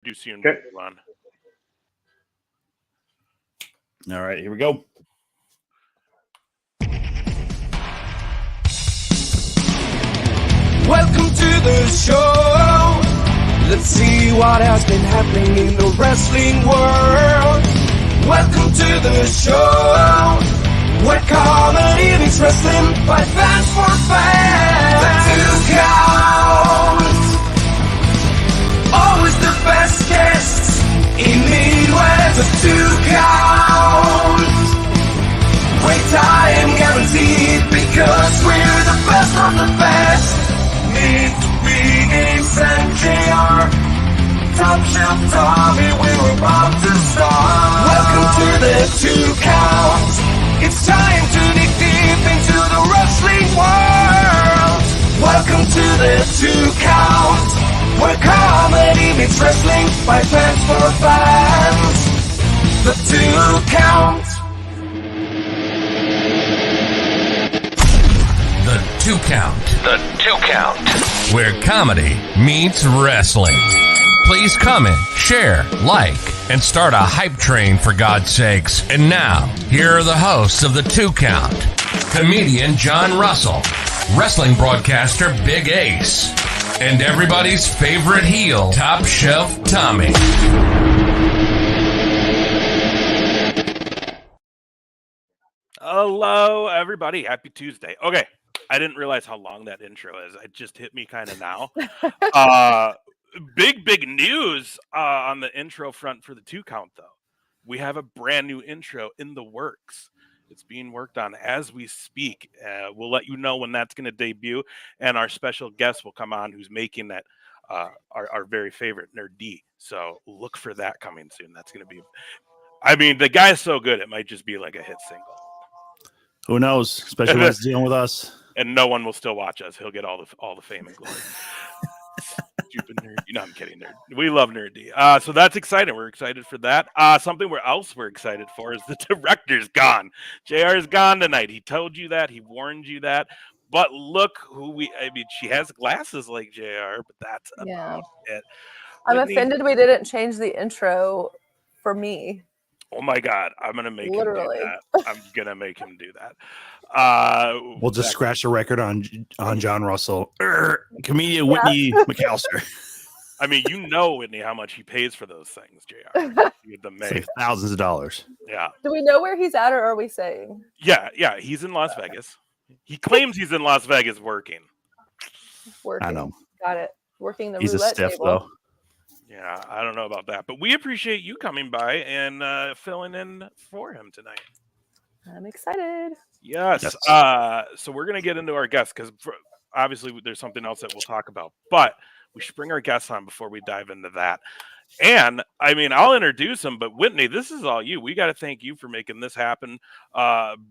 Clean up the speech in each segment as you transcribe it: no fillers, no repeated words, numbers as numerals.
introduce you and Okay. on. All right, here we go. Welcome to the show. Let's see what has been happening in the wrestling world. Welcome to the show, where comedy meets wrestling by fans for fans. The Two Count, always the best guests in Midwest. The Two Count, great time guaranteed because we're the best of the best. Meet Phoenix and JR, Top Shelf Tommy, we're about to start. Welcome to the Two Count. It's time to dig deep into the wrestling world. Welcome to the Two Count, where comedy meets wrestling by fans for fans. The Two Count. The Two Count. The Two Count. Where comedy meets wrestling. Please comment, share, like, and start a hype train for God's sakes. And now, here are the hosts of The Two Count. Comedian John Russell, wrestling broadcaster Big Ace, and everybody's favorite heel, Top Shelf Tommy. Hello, everybody. Happy Tuesday. Okay. I didn't realize how long that intro is. It just hit me kind of now. Big news on the intro front for the Two Count, though. We have a brand new intro in the works. It's being worked on as we speak. We'll let you know when that's going to debut, and our special guest will come on who's making that our very favorite Nerd D. So look for that coming soon. That's going to be, I mean, the guy's so good, it might just be like a hit single. Who knows? Especially when it's dealing with us. And no one will still watch us. He'll get all the fame and glory. Stupid nerd. No, I'm kidding, nerd. We love Nerd D. So that's exciting. We're excited for that. Something else we're excited for is the director's gone. JR is gone tonight. He told you that. He warned you that. But look she has glasses like JR, but that's about it. I'm Whitney, offended we didn't change the intro for me. Oh my God, I'm going to make Literally. him do that. I'm going to make him do that. We'll just scratch the record on John Russell. Comedian Whitney McCallister. I mean, you know, Whitney, how much he pays for those things, JR. The It's like thousands of dollars. Yeah. Do we know where he's at, or are we saying? Yeah, he's in Las Vegas. He claims he's in Las Vegas working. I know. Got it. Working the He's a roulette stiff, table. though. Yeah, I don't know about that. But we appreciate you coming by and filling in for him tonight. I'm excited. Yes. So we're going to get into our guests because obviously there's something else that we'll talk about. But we should bring our guests on before we dive into that. And, I mean, I'll introduce him, but Whitney, this is all you. We got to thank you for making this happen,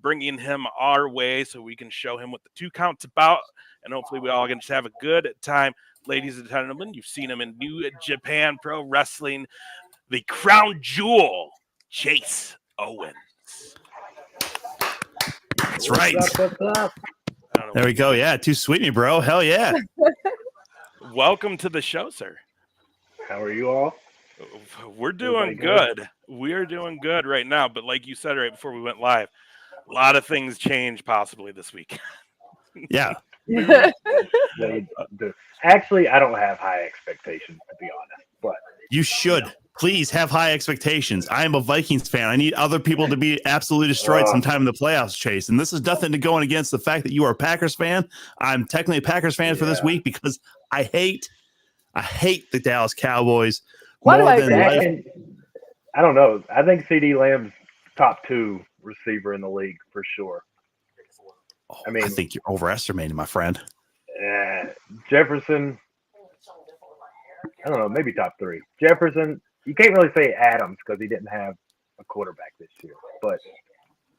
bringing him our way so we can show him what the Two Count's about, and hopefully we all can just have a good time. Ladies and gentlemen, you've seen him in New Japan Pro Wrestling, the crown jewel, Chase Owens. That's right. What's up? There we go. Yeah, too sweet me, bro. Hell yeah. Welcome to the show, sir. How are you all? We're doing Everybody good. We are doing good right now. But like you said right before we went live, a lot of things change possibly this week. Yeah. Actually, I don't have high expectations, to be honest. But You should. Please have high expectations. I am a Vikings fan. I need other people to be absolutely destroyed sometime in the playoffs, Chase. And this is nothing to going against the fact that you are a Packers fan. I'm technically a Packers fan for this week because I hate the Dallas Cowboys. Why do more I than agree? life. I don't know. I think CD Lamb's top 2 receiver in the league for sure. Oh, I mean- I think you're overestimating, my friend. Jefferson, I don't know, maybe top 3. Jefferson, you can't really say Adams because he didn't have a quarterback this year. But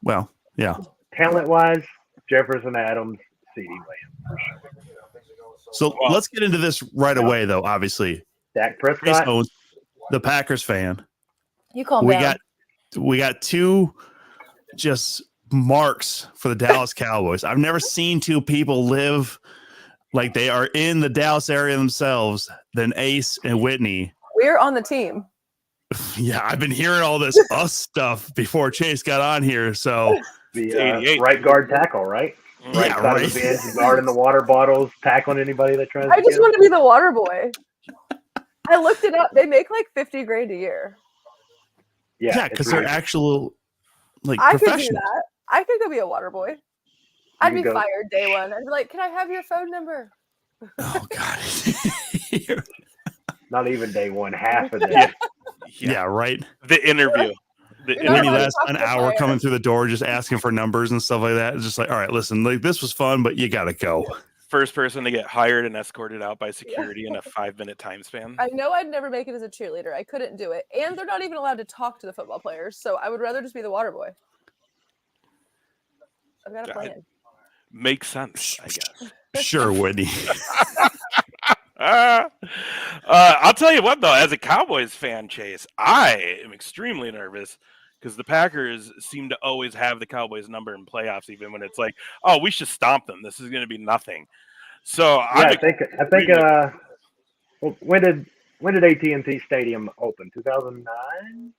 Well, yeah. talent-wise, Jefferson, Adams, CD Lamb for sure. So let's get into this right away, though. Obviously, Dak Chase Prescott, Owens, the Packers fan. You calm We down. got two just marks for the Dallas Cowboys. I've never seen two people live like they are in the Dallas area themselves than Ace and Whitney We're on the team. Yeah, I've been hearing all this us stuff before Chase got on here. So The 88. right guard tackle, right? Right Yeah, side of the bench, guarding the water bottles, tackling anybody that tries I to just get him. want to be the water boy. I looked it up. They make like $50,000 a year. yeah, it's because they're ridiculous. actual like I could do professionals. that. I could go be a water boy. I'd could be go- fired day one. I'd be like, "Can I have your phone number?" Oh God. Not even day one, half of Yeah. that. Yeah, right. The interview. The You're not When he allowed to last talk an to hour my coming ass. through the door, just asking for numbers and stuff like that. It's just like, all right, listen, like this was fun, but you gotta go. First person to get hired and escorted out by security in a 5-minute time span. I know I'd never make it as a cheerleader. I couldn't do it, and they're not even allowed to talk to the football players. So I would rather just be the water boy. I've got a God. plan. Makes sense, I guess. Sure, Whitney. I'll tell you what, though, as a Cowboys fan, Chase, I am extremely nervous because the Packers seem to always have the Cowboys number in playoffs, even when it's like, oh, we should stomp them. This is going to be nothing. So Yeah, I'm I think. Well, when did AT&T Stadium open? 2009,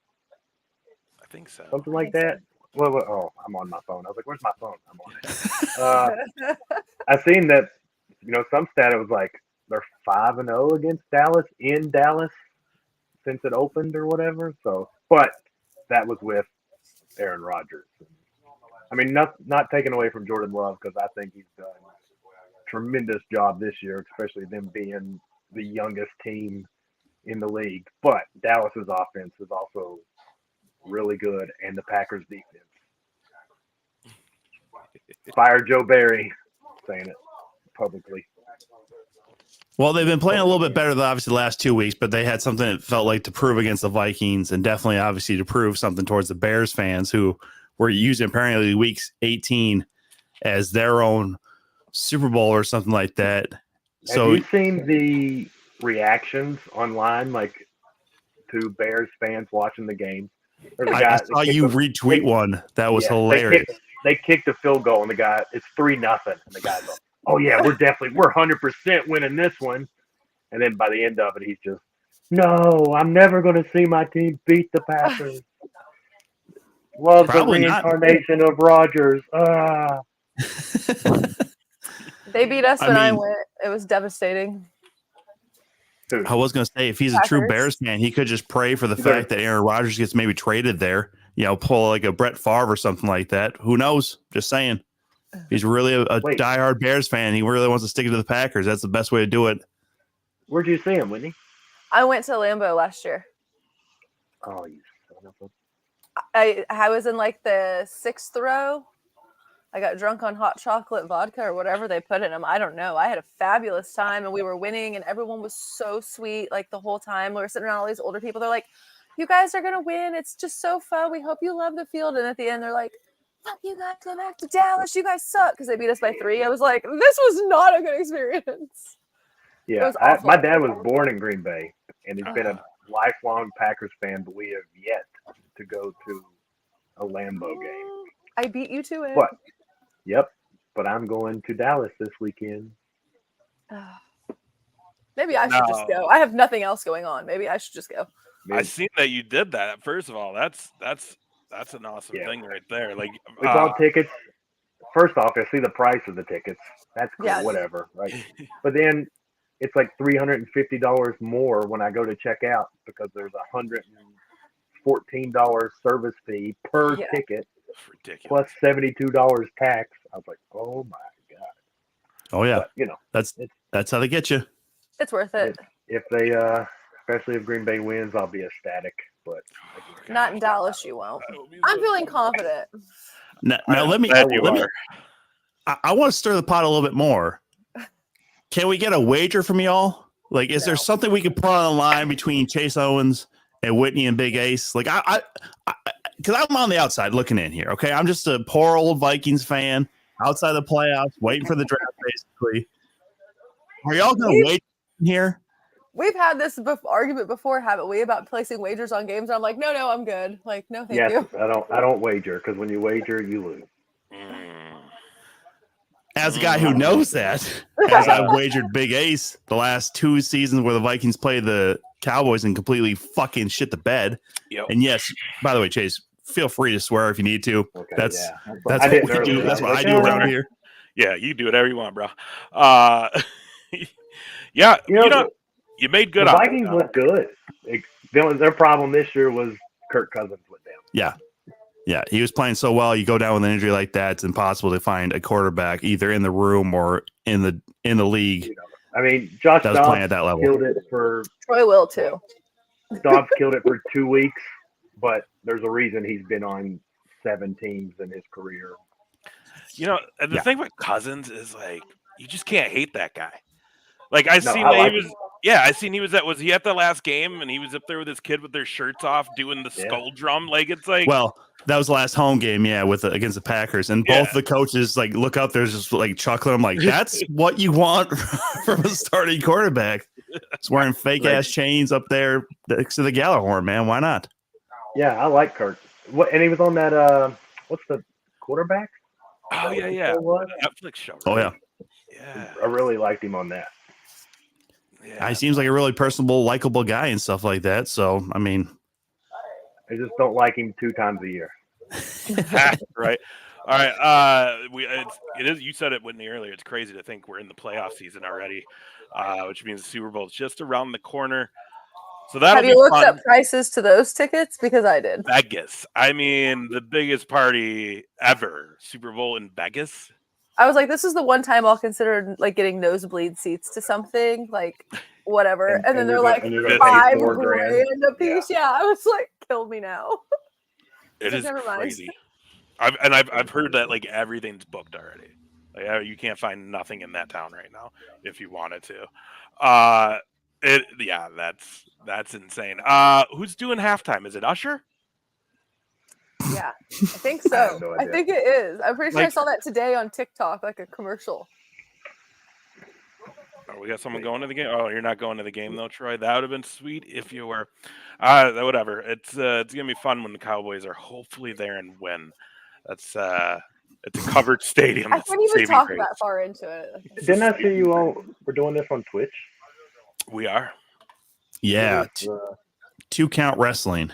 I think so. something like that. Well, oh, I'm on my phone. I was like, "Where's my phone?" I'm on it. I seen that. Some stat it was like they're 5-0 against Dallas in Dallas since it opened or whatever. So, but that was with Aaron Rodgers. I mean, not taken away from Jordan Love because I think he's done a tremendous job this year, especially them being the youngest team in the league. But Dallas's offense is also really good, and the Packers' defense. Fire Joe Barry, saying it publicly. Well, they've been playing a little bit better than obviously the last 2 weeks, but they had something that felt like to prove against the Vikings and definitely obviously to prove something towards the Bears fans who were using apparently weeks 18 as their own Super Bowl or something like that. So have you seen the reactions online, like to Bears fans watching the game? There's a guy I saw you retweet one that was hilarious. They kicked a field goal, and the guy, it's 3-0, and the guy's like, "Oh yeah, we're 100% winning this one." And then by the end of it, he's just, "No, I'm never going to see my team beat the Packers." Love Probably the not. reincarnation of Rodgers. They beat us I when I mean- went. It was devastating. Dude, I was going to say, if he's a true Packers. Bears fan, he could just pray for the He better- fact that Aaron Rodgers gets maybe traded there. Pull like a Brett Favre or something like that. Who knows? Just saying. He's really a Wait. diehard Bears fan. He really wants to stick it to the Packers. That's the best way to do it. where'd you see him, Whitney? I went to Lambeau last year. Oh, you son of a... I was in like the 6th row. I got drunk on hot chocolate vodka or whatever they put in them. I don't know. I had a fabulous time and we were winning and everyone was so sweet like the whole time. We were sitting around all these older people. They're like, "You guys are going to win. It's just so fun. We hope you love the field." And at the end, they're like, "Fuck you guys, go back to Dallas. You guys suck." Because they beat us by 3. I was like, this was not a good experience. Yeah, was awful. my dad was born in Green Bay, and he's been a lifelong Packers fan, but we have yet to go to a Lambeau game. I beat you to it. But, but I'm going to Dallas this weekend. Maybe I should just go. I have nothing else going on. Maybe I should just go. I seen that you did that. First of all, that's an awesome Yeah. thing right there. Like We bought tickets. First off, I see the price of the tickets. That's cool, Yeah. whatever, right? But then it's like $350 more when I go to check out because there's $114 service fee per Yeah. ticket ridiculous. plus $72 tax. I was like, oh my god! Oh yeah, But, that's how they get you. It's worth it. if they, especially if Green Bay wins, I'll be ecstatic. But Not in Dallas, you won't. I'm feeling confident. Now let me. Glad you let me are. I want to stir the pot a little bit more. Can we get a wager from y'all? Like, is there something we could put on the line between Chase Owens and Whitney and Big Ace? Like, because I'm on the outside looking in here. Okay, I'm just a poor old Vikings fan outside the playoffs, waiting for the draft. Basically, are y'all going to wait here? We've had this argument before, haven't we, about placing wagers on games? And I'm like, no, I'm good. Like, no, thank you. I don't wager because when you wager, you lose. As a guy who knows that, as I've wagered Big Ace the last 2 seasons where the Vikings play the Cowboys and completely fucking shit the bed. Yep. And yes, by the way, Chase, feel free to swear if you need to. Okay, That's yeah. that's I what didn't we do. earlier. That's I what was I like, do around "Ah." here. Yeah, you do whatever you want, bro. You know, you made good the on Vikings look good. Their problem this year was Kirk Cousins went down. Yeah, he was playing so well. You go down with an injury like that, it's impossible to find a quarterback either in the room or in the league You know, I mean, Josh that was playing Dobbs at that level. killed it for Troy will too. Dobbs killed it for 2 weeks, but there's a reason he's been on 7 teams in his career. You know, and the Yeah. thing with Cousins is like you just can't hate that guy. Like I No, seen I that like he was. him. Yeah, I seen he was was he at the last game and he was up there with his kid with their shirts off doing the Yeah. skull drum. Like it's like Well, that was the last home game, yeah, with against the Packers, and both Yeah. the coaches like look out there just like chuckling. I'm like, that's what you want from a starting quarterback. It's wearing fake ass chains up there next to the Gallagher, man. Why not? Yeah, I like Kirk. And he was on that. What's the quarterback? oh Is that yeah, what the yeah, show was? Netflix show. Oh right? yeah, I really liked him on that. yeah. he seems like a really personable, likable guy and stuff like that. So I mean, I just don't like him 2 times a year. Right. All right. It is. You said it, Whitney, earlier. It's crazy to think we're in the playoff season already, which means the Super Bowl is just around the corner. So that'll Have be you looked fun. up prices to those tickets? Because I did. Vegas. I mean, the biggest party ever. Super Bowl in Vegas. I was like, this is the one time I'll consider like getting nosebleed seats to something, like whatever. And then they're like you're gonna pay $5 $4 grand. a piece. Yeah, I was like, kill me now. It So is never mind. crazy. I've heard that like everything's booked already. Like you can't find nothing in that town right now if you wanted to. That's insane. Who's doing halftime? Is it Usher? Yeah, I think so. have no I idea. think it is. I'm pretty sure I Like- saw that today on TikTok, like a commercial. Oh, we got someone going to the game. Oh, you're not going to the game though, Troy. That would have been sweet if you were. Whatever. It's gonna be fun when the Cowboys are hopefully there and win. That's it's a covered stadium. I That's couldn't even saving talk grace. that far into it. Didn't I see you all were doing this on Twitch? We are yeah, It was, 2 count wrestling.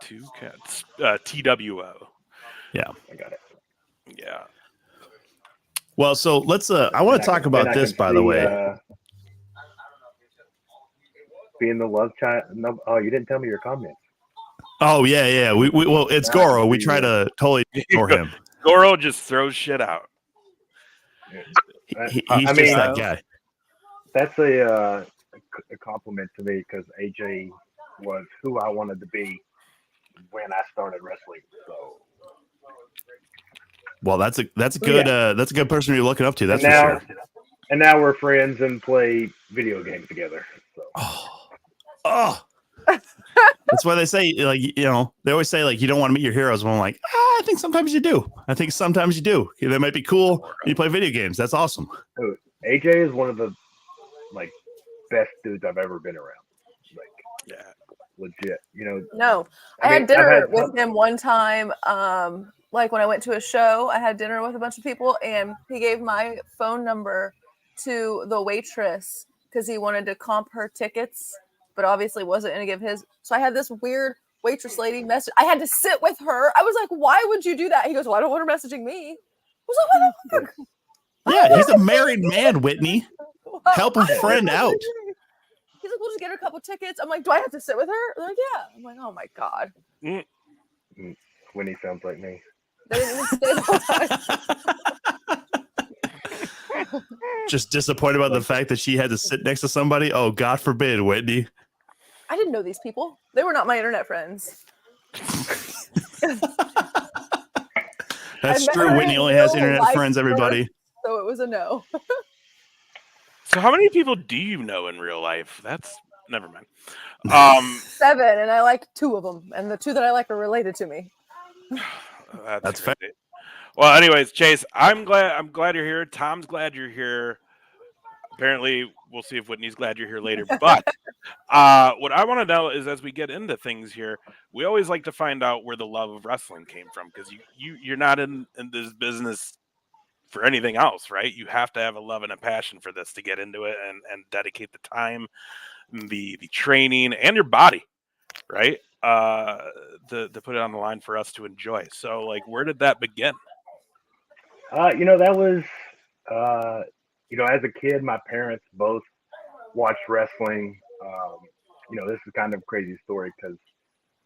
2 cats. TWO. I got it. Yeah. Well, so let's. I want to talk about this, by the way. Being the love child. No, oh, you didn't tell me your comments. Oh yeah. We well, it's Goro. We try to totally ignore him. Goro just throws shit out. He's I just mean, that guy. That's a compliment to me because AJ was who I wanted to be when I started wrestling. So Well, that's a good person you're looking up to. That's for now, sure. and now we're friends and play video games together. So Oh, that's why they say, like, they always say, like, you don't want to meet your heroes. Well, I'm like, I think sometimes you do. I think sometimes you do. They might be cool. You play video games. That's awesome. AJ is one of the best dudes I've ever been around. Yeah. Legit. No, I mean, had dinner I've had with him one time. Like when I went to a show, I had dinner with a bunch of people, and he gave my phone number to the waitress because he wanted to comp her tickets, but obviously wasn't going to give his. So I had this weird waitress lady message. I had to sit with her. I was like, "Why would you do that?" He goes, "Well, I don't want her messaging me." I was like, "What the fuck?" Yeah, he's a married man, Whitney. Help a friend out. He's like, "We'll just get her a couple tickets." I'm like, "Do I have to sit with her?" They're like, "Yeah." I'm like, "Oh my god." Winnie sounds like me. They didn't even stay the whole time. Just disappointed about the fact that she had to sit next to somebody. Oh, God forbid, Whitney. I didn't know these people. They were not my internet friends. That's met true. her Whitney in only has real internet life friends, everybody. So it was a no. So how many people do you know in real life? That's never mind. 7, and I like 2 of them, and the 2 that I like are related to me. That's fair. crazy. Well, anyways, Chase, I'm glad you're here. Tom's glad you're here. Apparently, we'll see if Whitney's glad you're here later. But what I want to know is, as we get into things here, we always like to find out where the love of wrestling came from, because you're not in this business for anything else, right? You have to have a love and a passion for this to get into it and dedicate the time the training, and your body, right? To put it on the line for us to enjoy. So, like, where did that begin? That was, as a kid, my parents both watched wrestling. This is kind of a crazy story because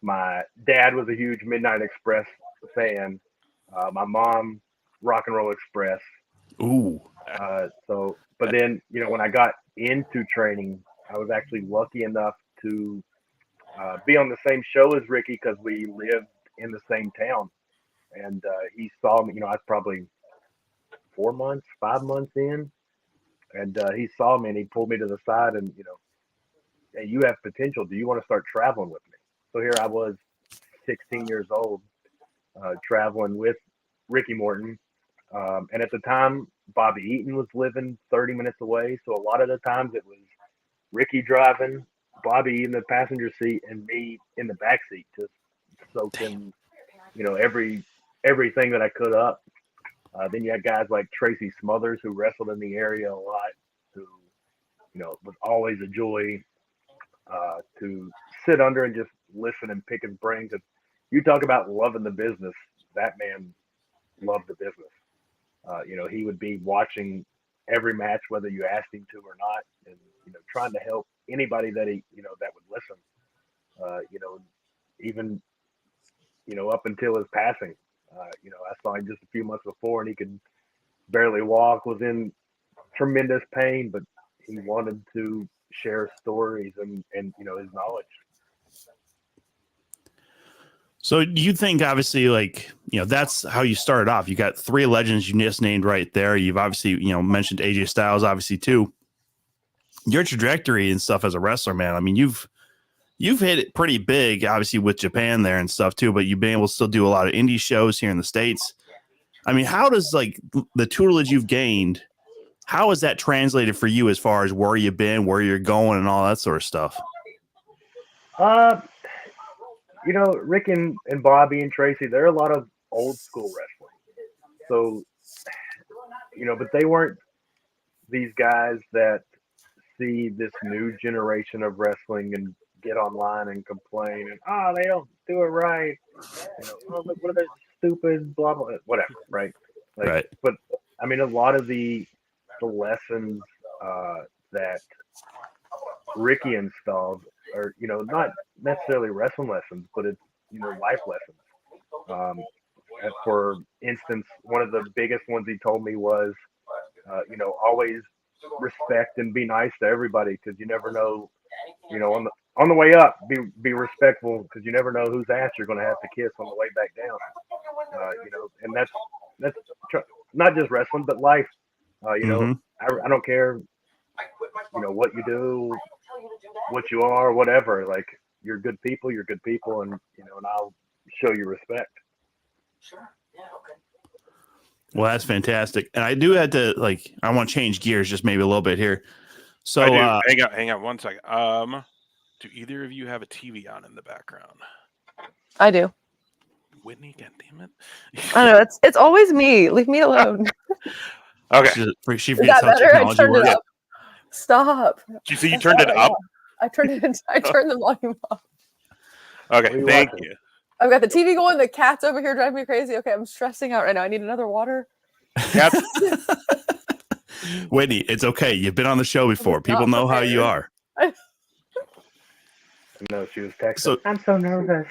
my dad was a huge Midnight Express fan. My mom, Rock and Roll Express. Ooh. But then, when I got into training, I was actually lucky enough to be on the same show as Ricky because we lived in the same town. And he saw me, I was probably 5 months in. And he saw me and he pulled me to the side and, hey, you have potential. Do you want to start traveling with me? So here I was, 16 years old, traveling with Ricky Morton. And at the time, Bobby Eaton was living 30 minutes away. So a lot of the times it was Ricky driving, Bobby in the passenger seat, and me in the back seat, just soaking, everything that I could up. Then you had guys like Tracy Smothers, who wrestled in the area a lot, who, was always a joy to sit under and just listen and pick his brains. If you talk about loving the business, that man loved the business. He would be watching every match, whether you asked him to or not, and trying to help anybody that he that would listen. Even up until his passing. I saw him just a few months before, and he could barely walk, was in tremendous pain, but he wanted to share stories and his knowledge. So do you think, obviously, that's how you started off? You got three legends you just named right there. You've obviously, mentioned AJ Styles, obviously, too. Your trajectory and stuff as a wrestler, man, I mean, you've hit it pretty big, obviously, with Japan there and stuff, too, but you've been able to still do a lot of indie shows here in the States. I mean, how does, the tutelage you've gained, how has that translated for you as far as where you've been, where you're going, and all that sort of stuff? Rick and Bobby and Tracy, they're a lot of old school wrestling. So, but they weren't these guys that see this new generation of wrestling and get online and complain and, they don't do it right. Look, what are they stupid, blah, blah, whatever, right? Right. But, I mean, a lot of the lessons that Ricky installed are, not necessarily wrestling lessons, but it's, life lessons. For instance, one of the biggest ones he told me was, always respect and be nice to everybody because you never know, on the way up, be respectful because you never know whose ass you're going to have to kiss on the way back down. And that's not just wrestling, but life. I don't care, what you do, what you are, whatever. Like, you're good people, and and I'll show you respect. Sure. Yeah. Okay. Well, that's fantastic. And I do have to, I want to change gears just maybe a little bit here. So hang on 1 second. Do either of you have a TV on in the background? I do. Whitney, God damn it. I know it's always me. Leave me alone. Okay. She Is forgets that how better? I technology turned works. it up. Stop. Did you see you turned it up? I turned the volume off. Okay, thank you. I've got the TV going. The cat's over here driving me crazy. Okay, I'm stressing out right now. I need another water. Cats. Whitney, it's okay. You've been on the show before. People know how you are. No, she was texting. So, I'm so nervous.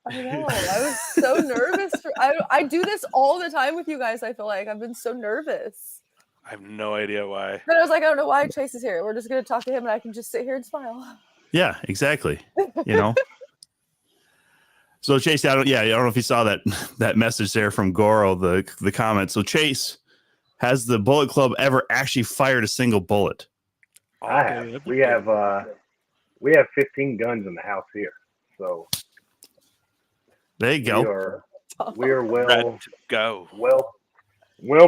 I know. I was so nervous. I do this all the time with you guys. I feel like I've been so nervous. I have no idea why. But I was like, I don't know why Chase is here. We're just going to talk to him and I can just sit here and smile. Yeah, exactly. So Chase, I don't know if you saw that message there from Goro, the comment. So Chase, has the Bullet Club ever actually fired a single bullet? I have. We have 15 guns in the house here. So there you go. We are well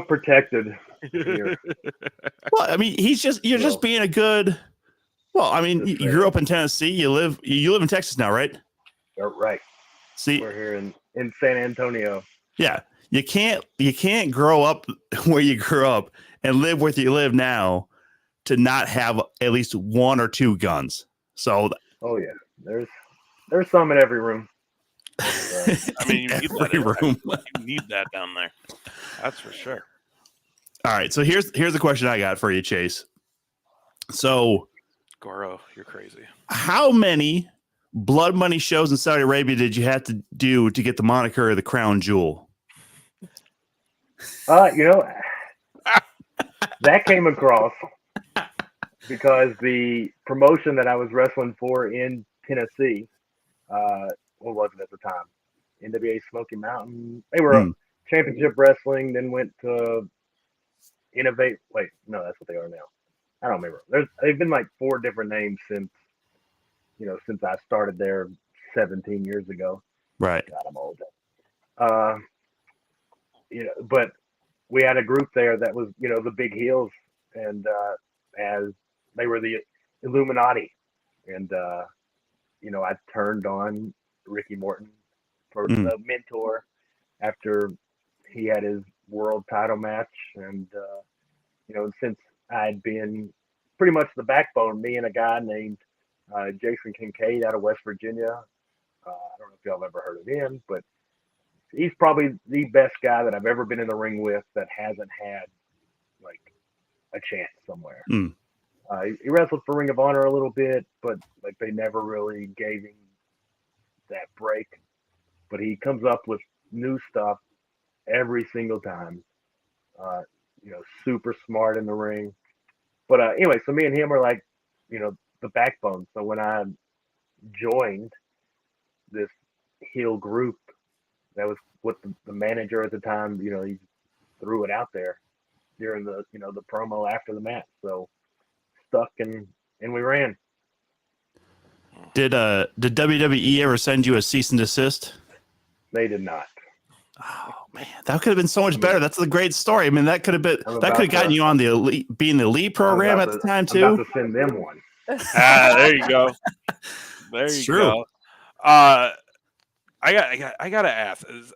protected here. Well, I mean, you're just being a good. Well, I mean, you grew up in Tennessee. You live in Texas now, right? Right. See, we're here in San Antonio. Yeah, you can't grow up where you grew up and live where you live now to not have at least one or two guns. So Oh yeah, there's some in every room. I mean, you need that. every room. You need that down there. That's for sure. All right, so here's a question I got for you, Chase. So, Goro, you're crazy. how many Blood Money shows in Saudi Arabia did you have to do to get the moniker of the crown jewel? You know, that came across because the promotion that I was wrestling for in Tennessee, what was it at the time? NWA Smoky Mountain. They were championship wrestling, then went to Innovate. Wait, no, that's what they are now. I don't remember. They've been like 4 different names since I started there 17 years ago. Right. God, I'm old. But we had a group there that was, the big heels, and as they were the Illuminati, and I turned on Ricky Morton for the mentor after he had his world title match, and since I'd been pretty much the backbone, me and a guy named Jason Kincaid out of West Virginia. I don't know if y'all have ever heard of him, but he's probably the best guy that I've ever been in the ring with that hasn't had like a chance somewhere. He wrestled for Ring of Honor a little bit, but like they never really gave him that break. But he comes up with new stuff every single time. Super smart in the ring. But anyway, so me and him are like, the backbone. So when I joined this heel group, that was what the manager at the time, he threw it out there during the, the promo after the match. So stuck and we ran. Did WWE ever send you a cease and desist? They did not. Oh man, that could have been so much better. That's a great story. I mean, that could have gotten you on the elite, being the lead program at the time too. I'm about to send them one. There you go. There you go. I gotta ask, is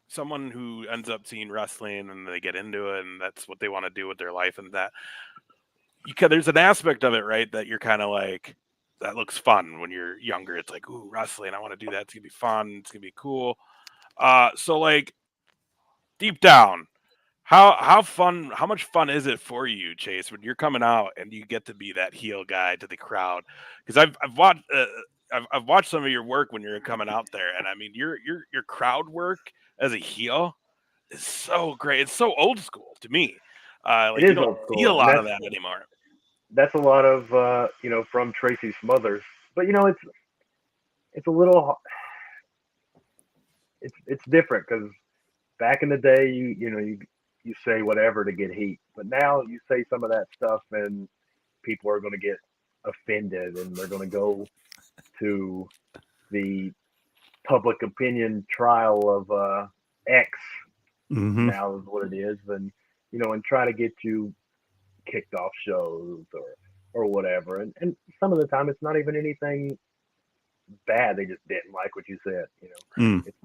someone who ends up seeing wrestling and they get into it and that's what they want to do with their life, and that there's an aspect of it, right, that you're kind of like, that looks fun when you're younger. It's like, ooh, wrestling, I want to do that. It's gonna be fun. It's gonna be cool. So like deep down, how much fun is it for you, Chase, when you're coming out and you get to be that heel guy to the crowd? Because I've watched some of your work when you're coming out there, and I mean your crowd work as a heel is so great. It's so old school to me. You don't see a lot of that anymore. That's a lot of from Tracy Smothers, but it's a little. It's different because back in the day, you say whatever to get heat, but now you say some of that stuff and people are going to get offended and they're going to go to the public opinion trial of X. Now is what it is, and and try to get you kicked off shows or whatever, and some of the time it's not even anything bad. They just didn't like what you said. It's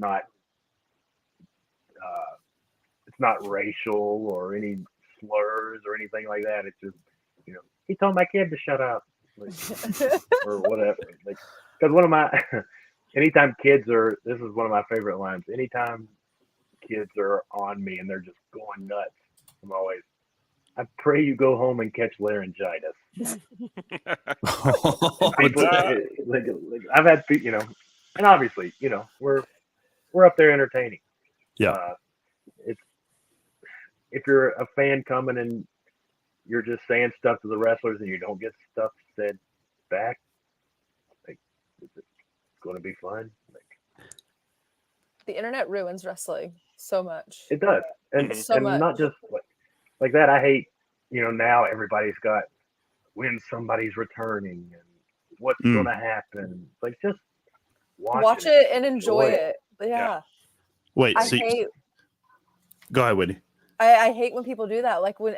not racial or any slurs or anything like that. It's just he told my kid to shut up, or whatever. Because one of my anytime kids are, this is one of my favorite lines. Anytime kids are on me and they're just going nuts, I'm always, I pray you go home and catch laryngitis. People, I've had, and obviously, we're up there entertaining. Yeah. If you're a fan coming and you're just saying stuff to the wrestlers and you don't get stuff said back, it's going to be fun. The internet ruins wrestling so much. It does, and so much. Not just like that. I hate, now everybody's got when somebody's returning and what's going to happen. Like, just watch it and enjoy it. Yeah. Wait, go ahead, Whitney. I hate when people do that. Like when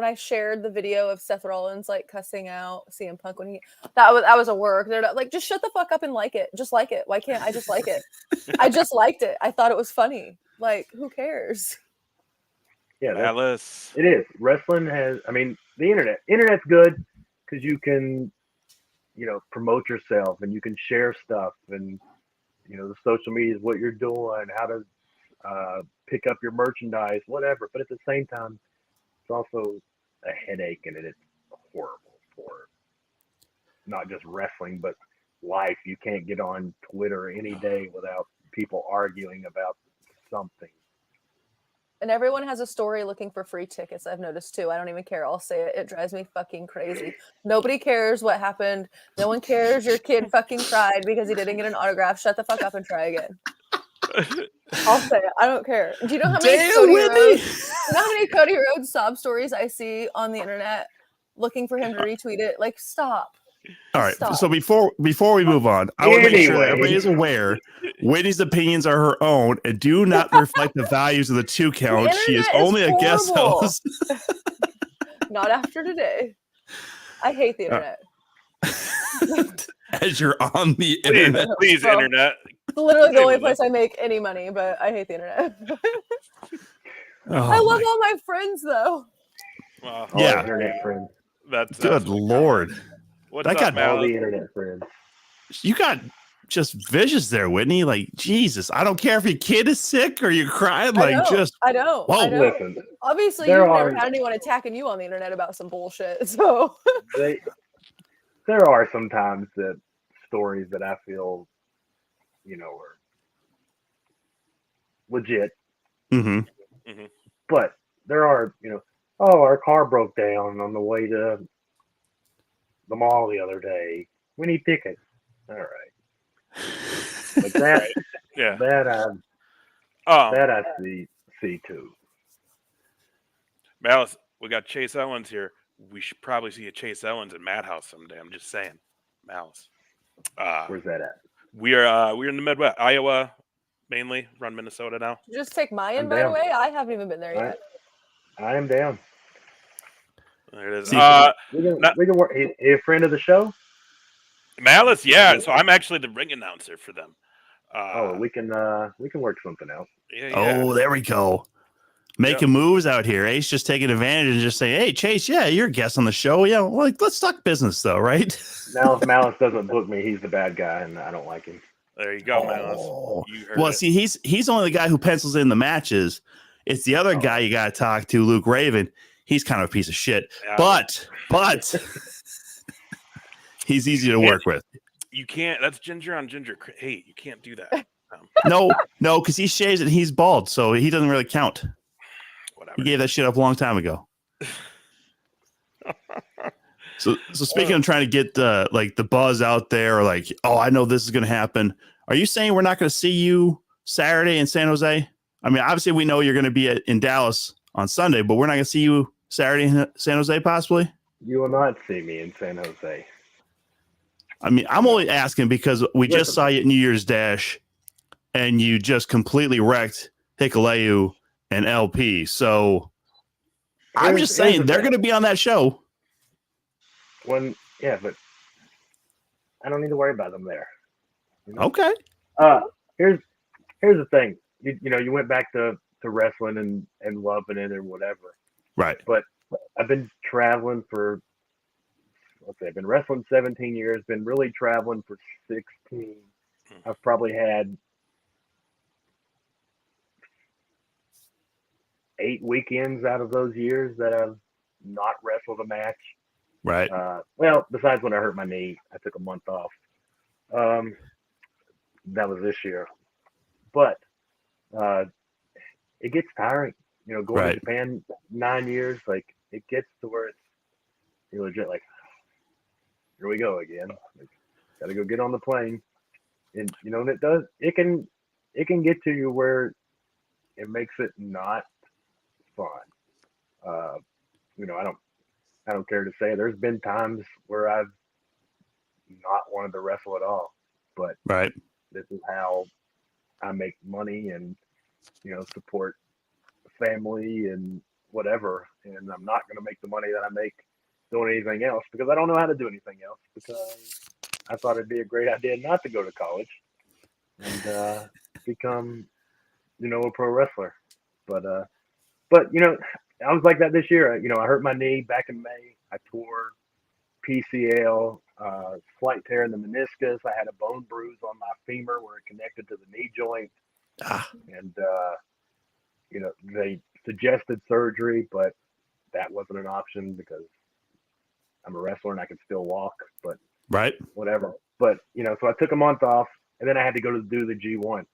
I shared the video of Seth Rollins like cussing out CM Punk when that was a work. They're not, like, just shut the fuck up and like it. Just like it. Why can't I just like it? I just liked it. I thought it was funny. Like, who cares? Yeah, Alice. It is. Wrestling has. I mean, the internet's good because you can promote yourself, and you can share stuff, and the social media is what you're doing, how to pick up your merchandise, whatever. But at the same time, it's also a headache, and it's horrible for not just wrestling, but life. You can't get on Twitter any day without people arguing about something. And everyone has a story looking for free tickets. I've noticed too. I don't even care. I'll say it. It drives me fucking crazy. Nobody cares what happened. No one cares your kid fucking cried because he didn't get an autograph. Shut the fuck up and try again. I'll say it. I don't care. Do you know how many Cody Rhodes sob stories I see on the internet looking for him to retweet it? Like, stop. All right. Stop. So before we move on, I want to make sure that everybody is aware Whitney's opinions are her own and do not reflect the values of the 2 count. She is only a guest host. Not after today. I hate the internet. As you're on the internet. Please, internet. It's literally the only place I make any money, but I hate the internet. I love all my friends, though. Well, yeah. Internet friends. That's good Lord. What's that up, got all the internet friends. You got just visions there, Whitney. Like, Jesus, I don't care if your kid is sick or you're crying. Like, I know. Whoa. Listen, obviously, you've never had anyone attacking you on the internet about some bullshit. So there are sometimes that stories that I feel, are legit. Mm-hmm. Mm-hmm. But there are, our car broke down on the way to the mall the other day. We need tickets. All right. Like that, yeah. that I see too. Malice, we got Chase Owens here. We should probably see a Chase Owens at Madhouse someday. I'm just saying. Malice. Where's that at? We're in the Midwest, Iowa, mainly. Run Minnesota now. Did you just take my invite away? I haven't even been there yet. I am down. There it is. We can work. A friend of the show? Malice, yeah. So I'm actually the ring announcer for them. We can work something out. Yeah. Oh, there we go. Making moves out here. Ace just taking advantage and just saying, "Hey, Chase, yeah, you're a guest on the show. Yeah, well, let's talk business, though, right?" Now, if Malice doesn't book me, he's the bad guy, and I don't like him. There you go, Malice. You heard it. See, he's only the guy who pencils in the matches. It's the other guy you got to talk to, Luke Raven. He's kind of a piece of shit, but he's easy to work with. You can't. That's ginger on ginger. Hey, you can't do that. No, because he shaves it and he's bald, so he doesn't really count. Whatever. He gave that shit up a long time ago. So speaking of trying to get the buzz out there, or like, oh, I know this is going to happen. Are you saying we're not going to see you Saturday in San Jose? I mean, obviously we know you're going to be in Dallas on Sunday, but we're not going to see you Saturday in San Jose, possibly? You will not see me in San Jose. I mean, I'm only asking because we just saw you at New Year's Dash, and you just completely wrecked Hikuleu and LP. So I'm just saying they're going to be on that show. But I don't need to worry about them there. Okay. Here's the thing. You went back to wrestling and loving it or whatever. Right. But I've been traveling for, I've been wrestling 17 years, been really traveling for 16. I've probably had 8 weekends out of those years that I've not wrestled a match. Right. Well, besides when I hurt my knee, I took a month off. That was this year. But it gets tiring. Going to Japan 9 years, like, it gets to where you're legit like, here we go again. Like, gotta go get on the plane. And and it can get to you where it makes it not fun. I don't care to say there's been times where I've not wanted to wrestle at all, but this is how I make money and support family and whatever. And I'm not going to make the money that I make doing anything else because I don't know how to do anything else, because I thought it'd be a great idea not to go to college and become a pro wrestler. But I was like that this year. I hurt my knee back in May. I tore PCL slight tear in the meniscus. I had a bone bruise on my femur where it connected to the knee joint. And, they suggested surgery, but that wasn't an option because I'm a wrestler and I can still walk, but Right. whatever. But, so I took a month off, and then I had to go to do the G1.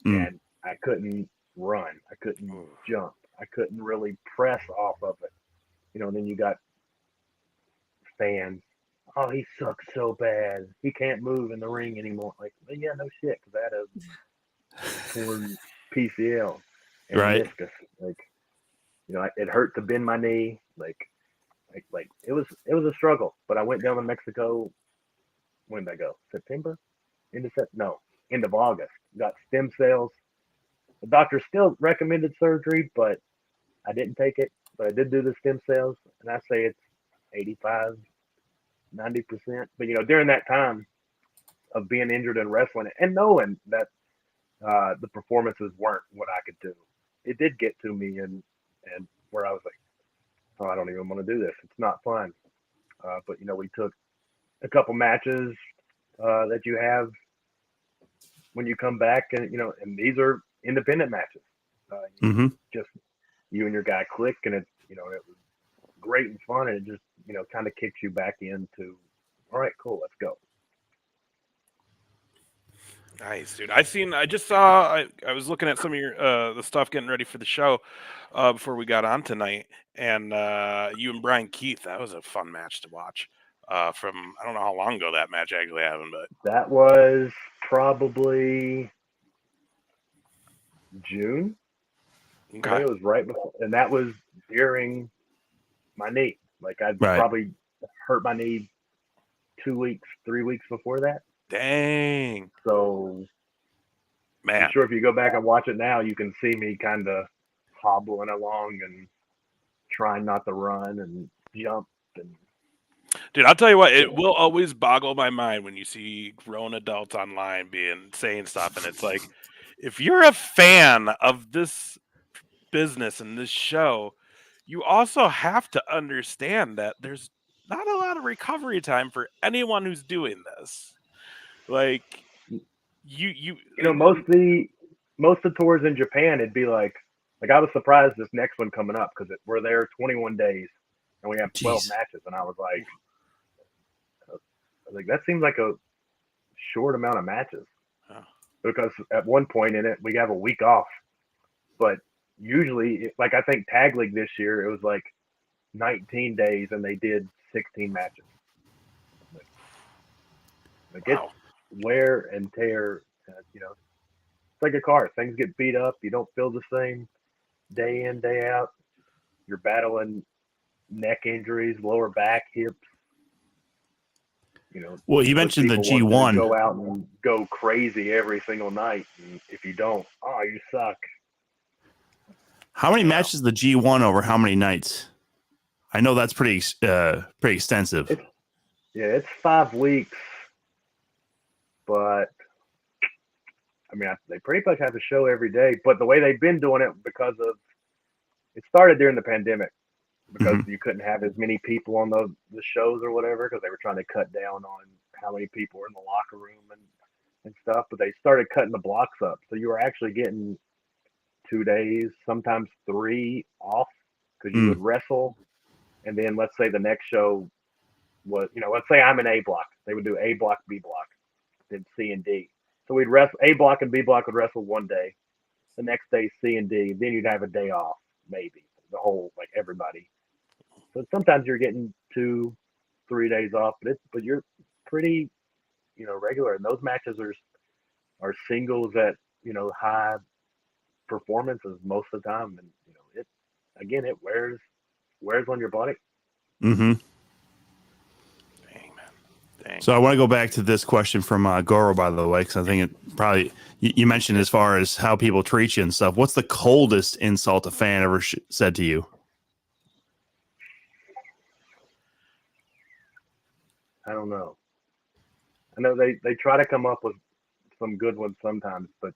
And I couldn't run. I couldn't jump. I couldn't really press off of it. And then you got fans. Oh, he sucks so bad. He can't move in the ring anymore. Like, well, yeah, no shit, because I had a torn PCL and Right. meniscus. Like, it hurt to bend my knee. Like it was a struggle. But I went down to Mexico. When did I go? September? End of August. Got stem cells. The doctor still recommended surgery, but I didn't take it. But I did do the stem cells, and I say it's 85, 90%. But during that time of being injured and wrestling and knowing that the performances weren't what I could do, it did get to me, and where I was like, oh, I don't even want to do this. It's not fun. But we took a couple matches that you have when you come back, and and these are independent matches. Just you and your guy click, and it it was great and fun, and it just kind of kicks you back into, all right, cool, let's go. Nice, dude. I just saw. I was looking at some of your the stuff getting ready for the show before we got on tonight, and you and Brian Keith. That was a fun match to watch. From I don't know how long ago that match actually happened, but that was probably June. okay. I think it was right before, and that was during my knee. Like I'd Right. probably hurt my knee 2 weeks, 3 weeks before that. Dang, So man. I'm sure if you go back and watch it now, you can see me kind of hobbling along and trying not to run and jump. And Dude, I'll tell you what, it will always boggle my mind when you see grown adults online saying stuff, and it's like, if you're a fan of this business and this show, you also have to understand that there's not a lot of recovery time for anyone who's doing this. Like, most of the tours in Japan, it'd be like I was surprised this next one coming up because we're there 21 days and we have 12 Jeez. matches, and I was like, that seems like a short amount of matches. Oh. Because at one point in it we have a week off, but usually, like I think Tag League this year, it was like 19 days and they did 16 matches. Like Wow. it's wear and tear. It's like a car. Things get beat up. You don't feel the same day in, day out. You're battling neck injuries, lower back, hips. Well, you mentioned the people want you to G1. go out and go crazy every single night, and if you don't, oh, you suck. How many matches the G1 over how many nights? I know that's pretty extensive. It's 5 weeks, but I mean, they pretty much have a show every day. But the way they've been doing it, because of it started during the pandemic, because you couldn't have as many people on the shows or whatever, because they were trying to cut down on how many people were in the locker room and stuff. But they started cutting the blocks up, so you were actually getting 2 days, sometimes 3 off, because you would wrestle, and then let's say the next show was, let's say I'm in A block, they would do A block, B block, then C and D. So we'd wrestle A block and B block would wrestle one day, the next day C and D, then you'd have a day off, maybe the whole, like, everybody. So sometimes you're getting 2-3 days off, but you're pretty, regular. And those matches are singles at, high performances most of the time. And, it wears on your body. Mm-hmm. Dang, man. Dang. So I want to go back to this question from Goro, by the way, because I think it probably, you mentioned as far as how people treat you and stuff. What's the coldest insult a fan ever said to you? I don't know. I know they try to come up with some good ones sometimes, but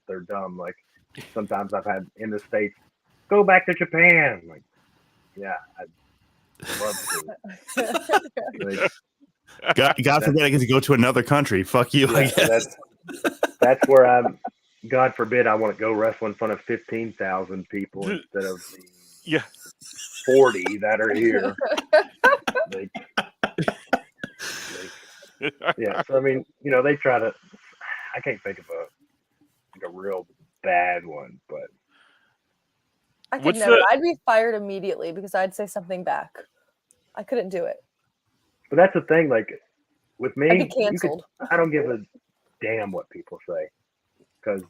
they're dumb. Like, sometimes I've had in the States, go back to Japan. Like, yeah, I'd love to. God forbid I get to go to another country. Fuck you. I Yeah, so guess. that's where I'm. God forbid I want to go wrestle in front of 15,000 people instead of the Yeah. 40 that are here. Like, yeah. So I mean, they try to. I can't think of a real bad one, but I could What's never. the- I'd be fired immediately because I'd say something back. I couldn't do it. that's the thing. Like with I'd be me, canceled. I don't give a damn what people say because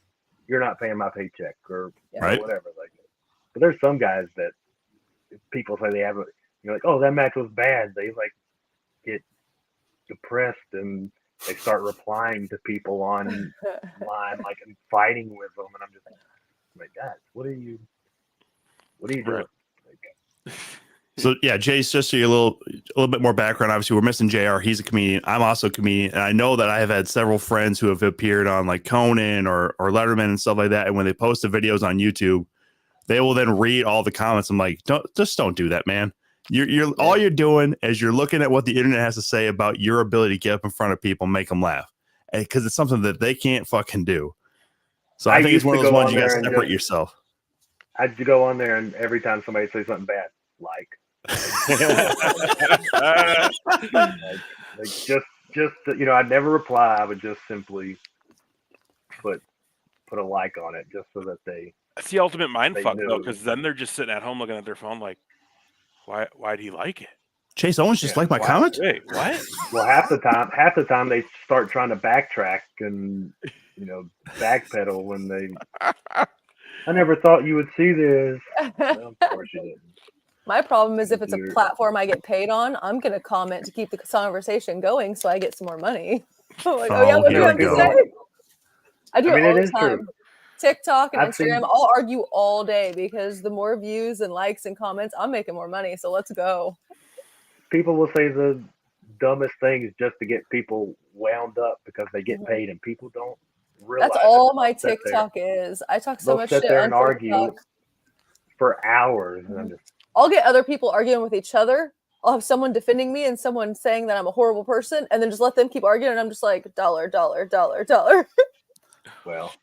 you're not paying my paycheck or Right. whatever. Like, but there's some guys that people say they have. Like, oh, that match was bad. They like get depressed and they start replying to people online, like and fighting with them, and I'm just like, guys, what are you doing? Right. Like, So yeah, Jace, just so you a little bit more background. Obviously, we're missing JR. He's a comedian. I'm also a comedian, and I know that I have had several friends who have appeared on like Conan or Letterman and stuff like that. And when they post the videos on YouTube, they will then read all the comments. I'm like, don't do that, man. You're all you're doing is you're looking at what the internet has to say about your ability to get up in front of people and make them laugh, because it's something that they can't fucking do. So I think it's used one of to those go ones on you got to there and separate just- yourself. I'd go on there, and every time somebody says something bad, like just I'd never reply. I would just simply put a like on it, just so that they. That's the ultimate mind They fuck though, knew. because then they're just sitting at home looking at their phone like, why'd he like it? Chase Owens just Yeah, like my wow. comment. Wait, what? Well, half the time they start trying to backtrack and backpedal when they. I never thought you would see this. Well, of course you didn't. My problem is if it's a You're- platform I get paid on, I'm gonna comment to keep the conversation going so I get some more money. I'm like, Oh, oh yeah, what do here you we have to go. say? I do I mean, it all it the is time. true. TikTok and I've Instagram, seen- I'll argue all day because the more views and likes and comments, I'm making more money. So let's go. People will say the dumbest things just to get people wound up because they get Mhm. paid, and people don't realize. That's all that my they'll sit there- TikTok is. I talk so They'll much sit shit there on and argue TikTok. for hours, and I'm just. I'll get other people arguing with each other. I'll have someone defending me and someone saying that I'm a horrible person, and then just let them keep arguing. And I'm just like, dollar, dollar, dollar, dollar. Well,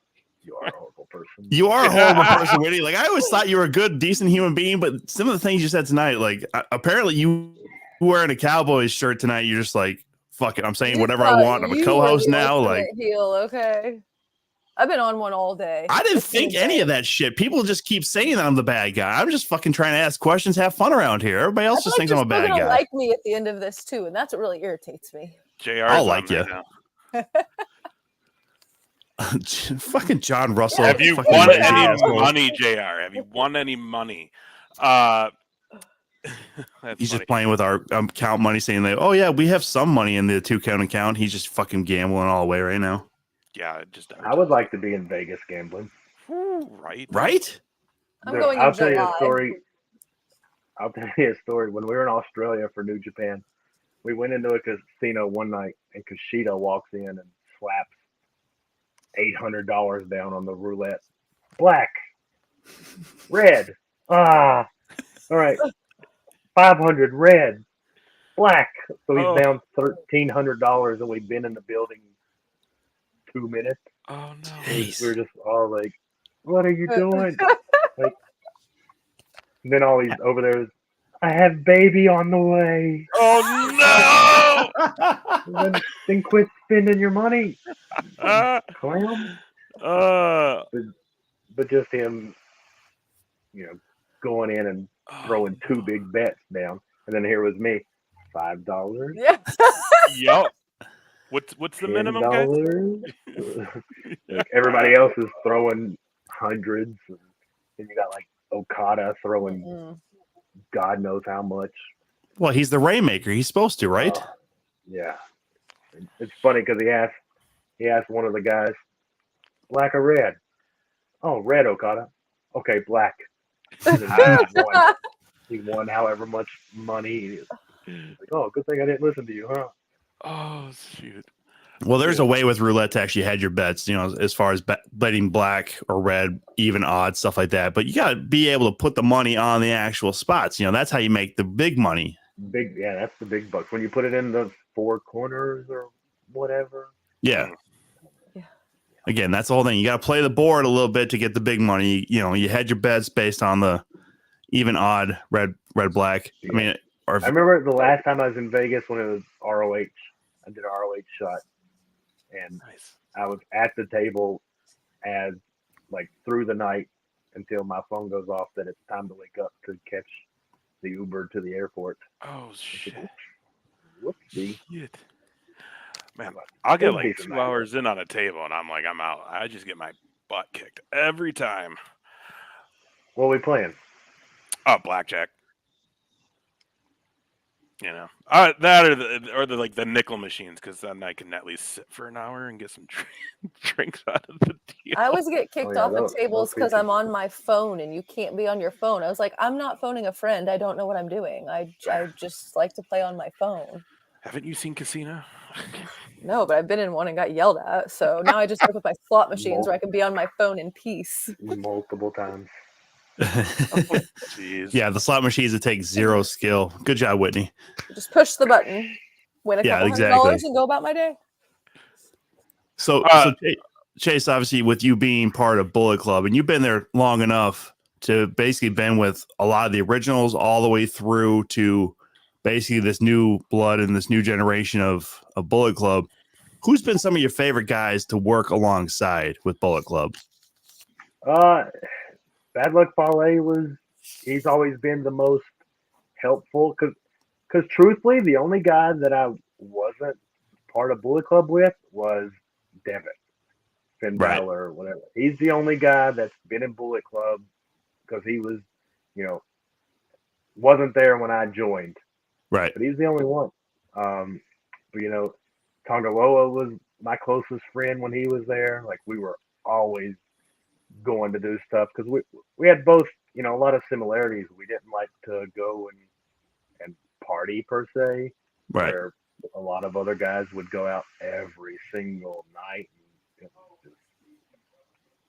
you are a horrible person. You are a horrible person, Whitney. Like, I always thought you were a good, decent human being, but some of the things you said tonight, like, apparently you wearing a Cowboys shirt tonight, you're just like, fuck it, I'm saying You whatever I thought want. I'm a you co-host were the now. ultimate Like, heel, okay. I've been on one all day. I didn't It's been think a any day. of that shit. People just keep saying that I'm the bad guy. I'm just fucking trying to ask questions, have fun around here. Everybody I else feel just like thinks I'm a you're bad still gonna guy. like me at the end of this too, and that's what really irritates me. JR's I'll on like there ya. now. Fucking John Russell. Have you fucking won lazy any asshole. money, JR? Have you won any money? That's He's funny. just playing with our account money, saying that, oh yeah, we have some money in the 2-count account. He's just fucking gambling all the way right now. Yeah, just I would like to be in Vegas gambling. right. Right? I'm going I'll in tell you July. a story. I'll tell you a story. When we were in Australia for New Japan, we went into a casino one night, and Kushida walks in and slaps $800 down on the roulette. Black, red. All right. 500 red, black. So he's Oh. down $1,300, and we've been in the building 2 minutes. Oh no. Jeez. We were just all like, "What are you doing?" Like, and then all these over there, I have baby on the way. Oh Then quit spending your money, no. clown. Uh, But just him, going in and throwing two big bets down, and then here was me, $5, Yeah. Yep. What's the minimum, guys? $10. Like, everybody else is throwing hundreds, and then you got like Okada throwing Mm. God knows how much. Well, he's the Rainmaker. He's supposed to, right? Yeah, it's funny because he asked one of the guys, black or red? Oh, red, Okada. Okay, black. And then he won however much money. He's like, oh, good thing I didn't listen to you, huh? Oh shoot. Well, there's a way with roulette to actually hedge your bets, as far as betting black or red, even odds, stuff like that. But you got to be able to put the money on the actual spots. That's how you make the big money. That's the big bucks. When you put it in the four corners or whatever. Yeah. Yeah. Again, that's the whole thing. You got to play the board a little bit to get the big money. You know, you had your bets based on the even, odd, red, black. Yeah. I mean, or if, I remember the last time I was in Vegas when it was ROH. I did an ROH shot, and Nice. I was at the table as like through the night until my phone goes off that it's time to wake up to catch the Uber to the airport. Oh shit. Whoopsie. Shit. Man, I'll get It'll like be some 2 night. hours in on a table, and I'm like, I'm out. I just get my butt kicked every time. What are we playing? Oh, blackjack. You know, that or the like the nickel machines, because then I can at least sit for an hour and get some drinks out of the deal. I always get kicked yeah, off those of tables because features. I'm on my phone and you can't be on your phone. I was like, I'm not phoning a friend. I don't know what I'm doing. I just like to play on my phone. Haven't you seen Casino? No, but I've been in one and got yelled at. So now I just look at my slot machines where I can be on my phone in peace. Multiple times. Jeez. yeah, the slot machines that take zero skill. Good job, Whitney. Just push the button, win a Yeah, couple exactly. $100 and go about my day. So Chase, obviously, with you being part of Bullet Club, and you've been there long enough to basically been with a lot of the originals all the way through to basically this new blood and this new generation of Bullet Club. Who's been some of your favorite guys to work alongside with Bullet Club? Bad Luck Fale he's always been the most helpful because truthfully, the only guy that I wasn't part of Bullet Club with was Devitt, Finn Right. Balor, or whatever. He's the only guy that's been in Bullet Club because he was, wasn't there when I joined, Right. but he's the only one. But Tongaloa was my closest friend when he was there. Like we were always going to do stuff because we had both, a lot of similarities. We didn't like to go and party per se, Right. where a lot of other guys would go out every single night and just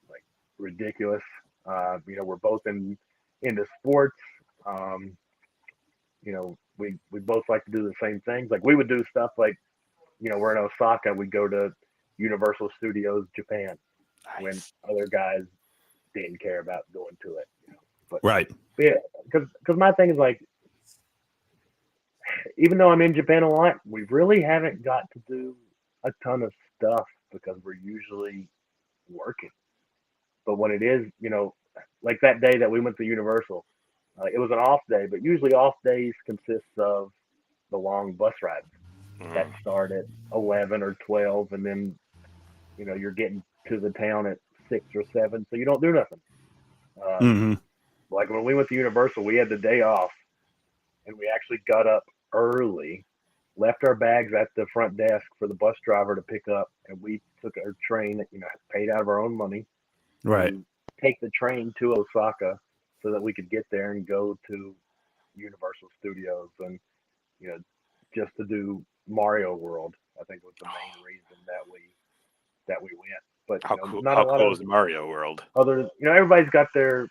like ridiculous. We're both into sports. We both like to do the same things. Like we would do stuff like, we're in Osaka, we'd go to Universal Studios Japan when other guys didn't care about going to it. But Right. yeah, because my thing is like, even though I'm in Japan a lot, we really haven't got to do a ton of stuff because we're usually working. But when it is, like that day that we went to Universal, it was an off day, but usually off days consist of the long bus rides that start at 11 or 12, and then, you're getting to the town at 6 or 7, so you don't do nothing. Like when we went to Universal, we had the day off, and we actually got up early, left our bags at the front desk for the bus driver to pick up, and we took our train, paid out of our own money, Right. to take the train to Osaka so that we could get there and go to Universal Studios and, just to do Mario World. I think was the main reason that we went. But How a lot cool of is Mario World? other, everybody's got their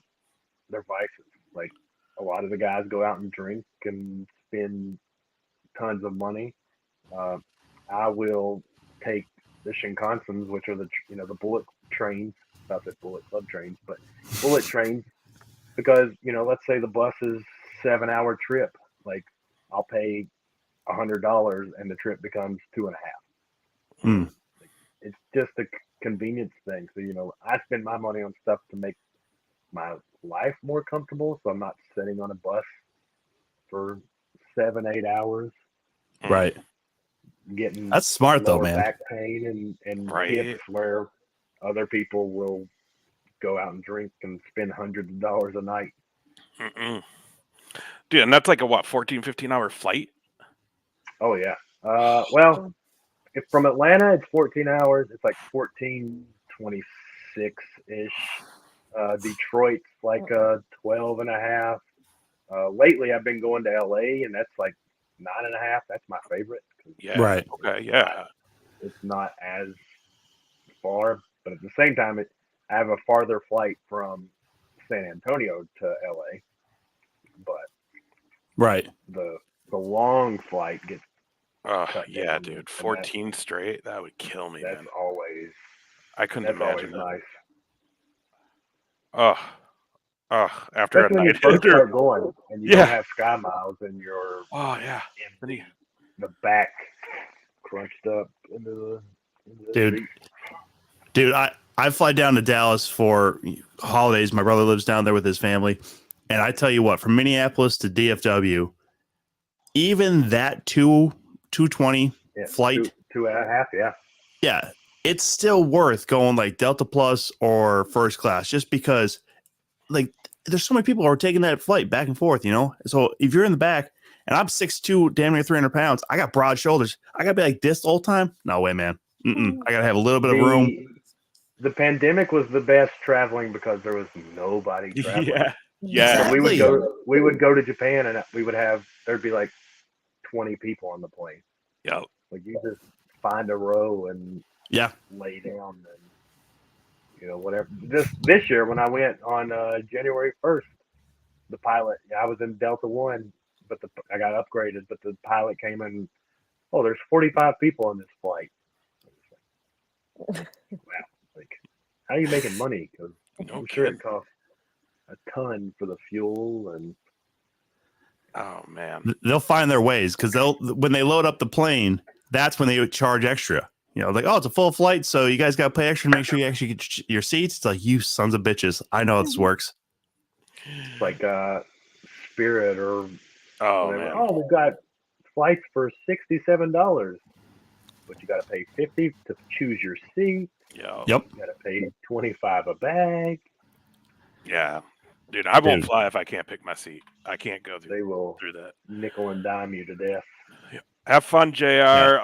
vices. Like a lot of the guys go out and drink and spend tons of money. I will take the Shinkansens, which are the bullet trains. Not that Bullet Club trains, but bullet trains. Because let's say the bus is 7-hour trip. Like I'll pay $100 and the trip becomes 2.5. It's just a convenience thing. So I spend my money on stuff to make my life more comfortable, so I'm not sitting on a bus for 7-8 hours. Right. Getting That's smart though, lower man. back pain and hips where other people will go out and drink and spend hundreds of dollars a night. Dude, and that's like a 14-15 hour flight? Oh yeah. Well, if from Atlanta it's 14 hours, it's like 14:26-ish. Detroit's like 12 and a half. Lately I've been going to LA and that's like 9.5. That's my favorite. Yeah. Right. Okay. Yeah. It's not as far, but at the same time, I have a farther flight from San Antonio to LA, but Right. the long flight gets Oh, cut yeah, down, dude. and 14 straight. That would kill me, that's man. always I couldn't that's always imagine it. nice. Oh, after a Especially when you night. first start going and you don't Yeah. have sky miles and you're Oh, yeah. in Then you- the back crunched up into the Dude. seat. Dude, I fly down to Dallas for holidays. My brother lives down there with his family. And I tell you what, from Minneapolis to DFW, even that 220 Yeah, flight, two and a half, yeah. yeah, it's still worth going like Delta Plus or first class just because like there's so many people who are taking that flight back and forth, you know? So if you're in the back and I'm 6'2", damn near 300 pounds, I got broad shoulders. I got to be like this the whole time? No way, man. I got to have a little bit of room. The pandemic was the best traveling because there was nobody traveling. Yeah. Yeah. Exactly. We would go to Japan and there'd be like 20 people on the plane. Yeah. Like you just find a row and Yeah. lay down and whatever. This year when I went on January 1st, the pilot, I was in Delta One, but I got upgraded, but the pilot came in. Oh, there's 45 people on this flight. Wow, like how are you making money? Because I'm sure it costs a ton for the fuel and. Oh, man. They'll find their ways because when they load up the plane, that's when they charge extra. You know, like, oh, it's a full flight, so you guys got to pay extra to make sure you actually get your seats. It's like, you sons of bitches. I know how this works. It's like Spirit or Oh, whatever. man. Oh, we've got flights for $67, but you got to pay $50 to choose your seat. Yeah. Yep. You got to pay $25 a bag. Yeah. Dude, I won't Dude. fly if I can't pick my seat. I can't go They will through that. nickel and dime you to death. Have fun, JR.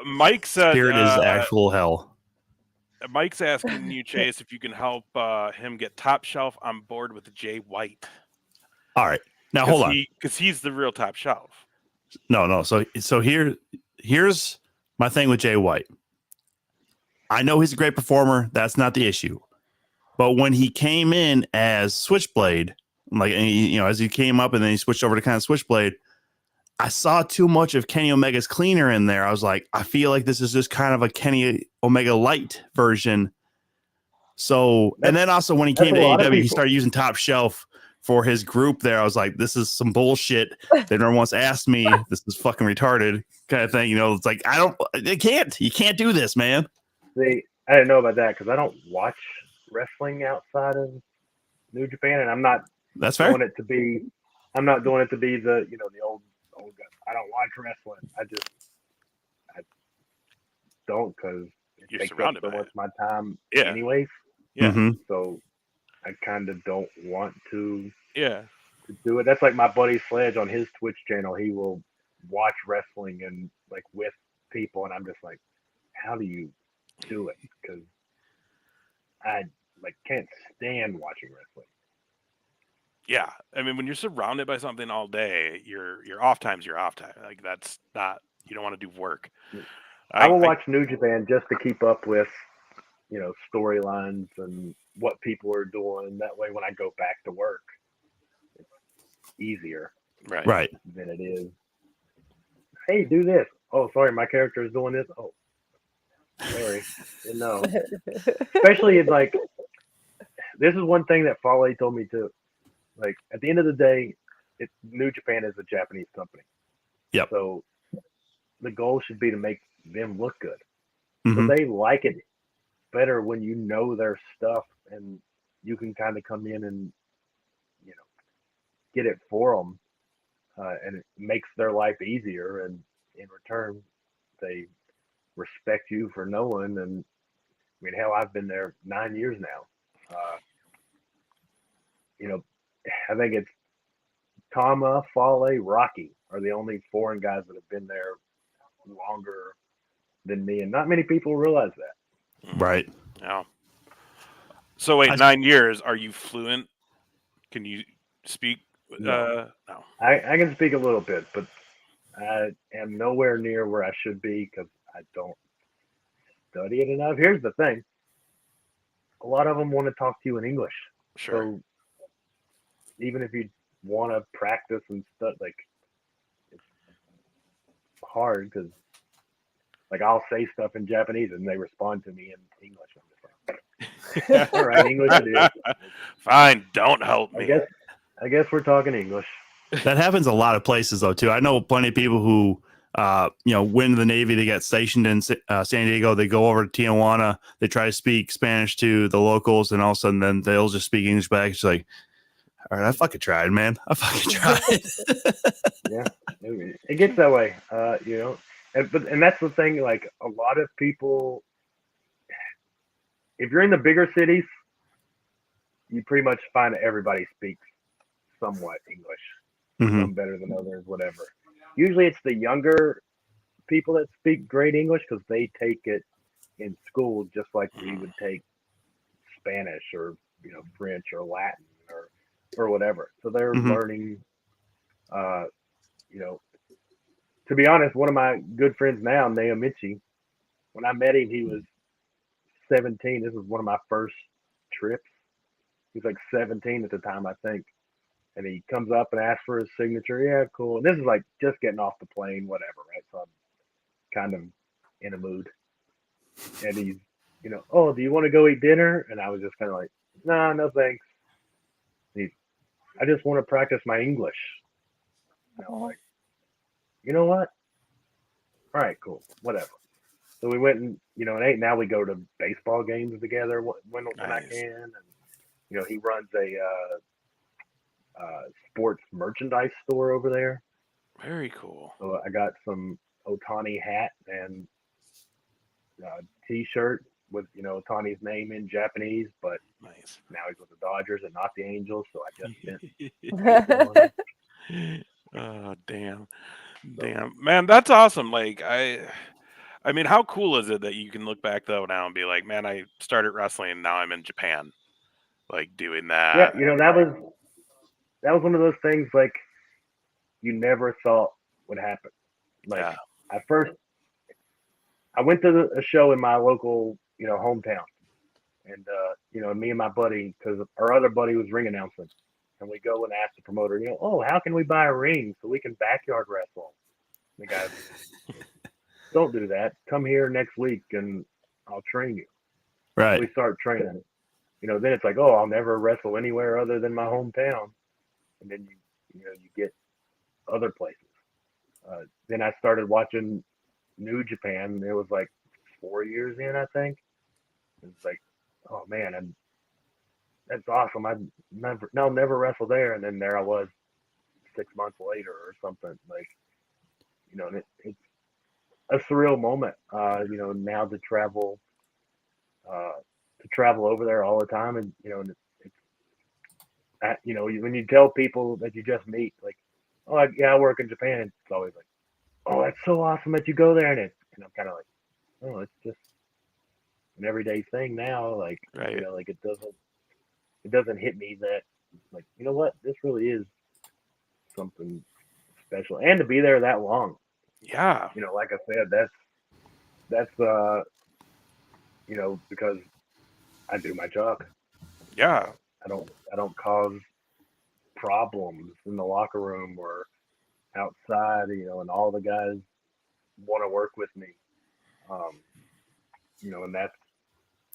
Mike said Spirit is actual hell. Mike's asking you, Chase, if you can help him get top shelf on board with Jay White. All right. Now, hold on. Because he's the real top shelf. No. So here's my thing with Jay White. I know he's a great performer. That's not the issue. But when he came in as Switchblade, like, as he came up and then he switched over to kind of Switchblade, I saw too much of Kenny Omega's cleaner in there. I was like, I feel like this is just kind of a Kenny Omega light version. So, and then also when he came to AEW, he started using Top Shelf for his group there. I was like, this is some bullshit. They never once asked me. This is fucking retarded kind of thing. It's like, you can't do this, man. See, I didn't know about that because I don't watch wrestling outside of New Japan, and I'm not That's fair. doing it to be. I'm not doing it to be the the old guy. I don't watch wrestling. I don't because it takes up so much of my time anyways. Yeah. Mm-hmm. So I kind of don't want to. Yeah. To do it. That's like my buddy Sledge on his Twitch channel. He will watch wrestling and like with people, and I'm just like, how do you do it? Because I can't stand watching wrestling. Yeah, I mean, when you're surrounded by something all day, your off time's your off time. Like that's not, you don't want to do work. I will watch New Japan just to keep up with, storylines and what people are doing. That way, when I go back to work, it's easier. Right. Than it is. Hey, do this. Oh, sorry, my character is doing this. Oh, sorry, didn't know. Especially it's like, this is one thing that Fale told me too. Like at the end of the day, New Japan is a Japanese company. Yep. So the goal should be to make them look good. Mm-hmm. So they like it better when you know their stuff and you can kind of come in and get it for them, and it makes their life easier. And in return, they respect you for knowing. And I mean, hell, I've been there 9 years now. I think it's Tama, Fale, Rocky are the only foreign guys that have been there longer than me, and not many people realize that. Right. Yeah. So wait, 9 years. Are you fluent? Can you speak? No. I can speak a little bit, but I am nowhere near where I should be because I don't study it enough. Here's the thing. A lot of them want to talk to you in English. Sure. So even if you want to practice and stuff, like, it's hard because like I'll say stuff in Japanese and they respond to me in English. I'm just like, all right, English it is. Fine, don't help me. I guess we're talking English. That happens a lot of places though too. I know plenty of people who win the Navy. They get stationed in San Diego. They go over to Tijuana. They try to speak Spanish to the locals, and all of a sudden, then they'll just speak English back. It's like, all right, I fucking tried, man. I fucking tried. Yeah, it gets that way, and that's the thing. Like a lot of people, if you're in the bigger cities, you pretty much find everybody speaks somewhat English, some better than others, whatever. Usually, it's the younger people that speak great English because they take it in school just like we would take Spanish or French or Latin or whatever. So they're learning. To be honest, one of my good friends now, Naomichi, when I met him, he was 17. This was one of my first trips. He was like 17 at the time, I think. And he comes up and asks for his signature. Yeah, cool. And this is like just getting off the plane, whatever, right? So I'm kind of in a mood. And he's, oh, do you want to go eat dinner? And I was just kind of like, nah, no thanks. I just want to practice my English. And I was like, you know what? All right, cool, whatever. So we went and and ate. Now we go to baseball games together when I can. And he runs a sports merchandise store over there. Very cool. So I got some Otani hat and T-shirt with Otani's name in Japanese, but nice. Now he's with the Dodgers and not the Angels. So I just oh damn, man, that's awesome. Like I mean, how cool is it that you can look back though now and be like, man, I started wrestling and now I'm in Japan, like doing that. Yeah, that was one of those things like you never thought would happen. Like at first, I went to a show in my local, hometown, and me and my buddy, because our other buddy was ring announcing, and we go and ask the promoter, oh, how can we buy a ring so we can backyard wrestle? And the guy, don't do that. Come here next week and I'll train you. Right. So we start training. Then it's like, oh, I'll never wrestle anywhere other than my hometown, and then you get other places. Then I started watching New Japan. It was like 4 years in, I think. It's like, oh man, that's awesome. I'll never wrestle there. And then there I was 6 months later or something. Like, it's a surreal moment. Now to travel over there all the time, and when you tell people that you just meet, like, oh I work in Japan, it's always like, oh, that's so awesome that you go there, and I'm kind of like, oh, it's just an everyday thing now, like, right. Like it doesn't hit me that, like, you know what, this really is something special, and to be there that long. Yeah. Like I said, that's because I do my job. Yeah. I don't cause problems in the locker room or outside, and all the guys want to work with me. And that's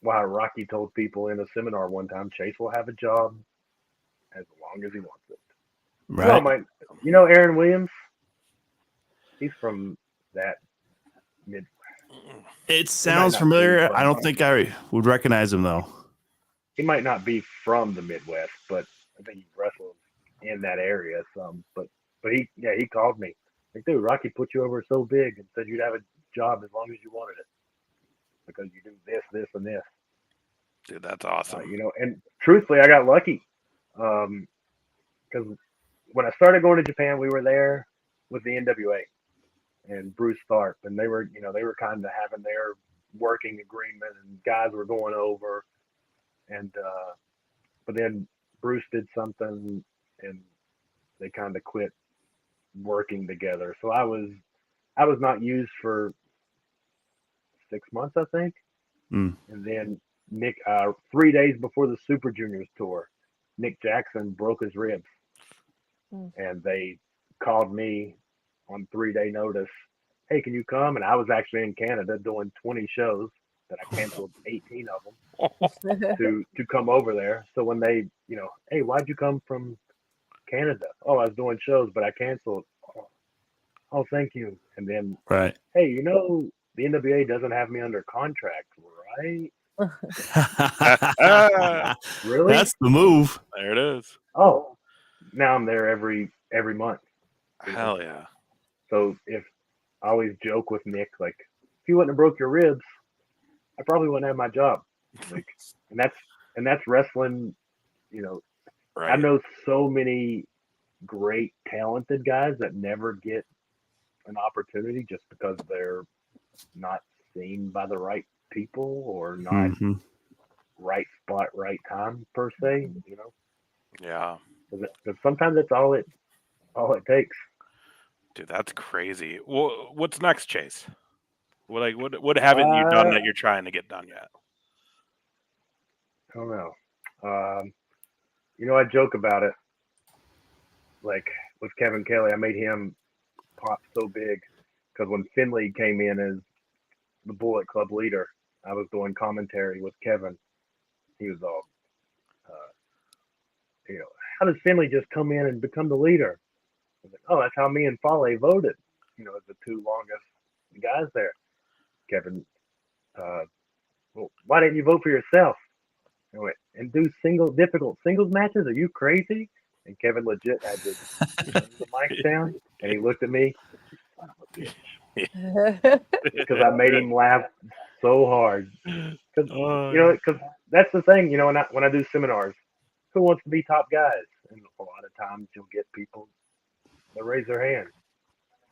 why Rocky told people in a seminar one time, Chase will have a job as long as he wants it. Right. Aaron Williams? He's from that mid. It sounds familiar. I don't think I would recognize him though. He might not be from the Midwest, but I think he wrestled in that area some. But he called me. Like, dude, Rocky put you over so big and said you'd have a job as long as you wanted it because you do this, this, and this. Dude, that's awesome. And truthfully, I got lucky because when I started going to Japan, we were there with the NWA and Bruce Tharp, and they were kind of having their working agreement, and guys were going over, and but then Bruce did something, and they kind of quit working together. So I was not used for 6 months, I think, and then Nick, 3 days before the Super Juniors tour, Nick Jackson broke his ribs, and they called me on 3-day notice. hey, can you come? And I was actually in Canada doing 20 shows that I canceled 18 of them to come over there. So when they, hey, why'd you come from Canada? Oh, I was doing shows, but I canceled. Oh, thank you. And then, Right. hey, the NWA doesn't have me under contract, right? Really? That's the move. There it is. Oh, now I'm there every month. Hell yeah. So if I always joke with Nick, like, if you wouldn't have broke your ribs, I probably wouldn't have my job. Like, and that's wrestling. Right. I know so many great, talented guys that never get an opportunity just because they're not seen by the right people or not Mhm. right spot, right time per se. Yeah. Because sometimes that's all it takes. Dude, that's crazy. What's next, Chase? What haven't you done that you're trying to get done yet? I don't know. I joke about it. Like with Kevin Kelly, I made him pop so big because when Finley came in as the Bullet Club leader, I was doing commentary with Kevin. He was all, how does Finley just come in and become the leader? I was like, oh, that's how me and Fale voted. As the two longest guys there. Kevin, well, why didn't you vote for yourself? I went, and do difficult singles matches? Are you crazy? And Kevin legit had to bring the mic down, and he looked at me, son of a bitch, because I made him laugh so hard. Because that's the thing, when I do seminars, who wants to be top guys? And a lot of times you'll get people that raise their hand.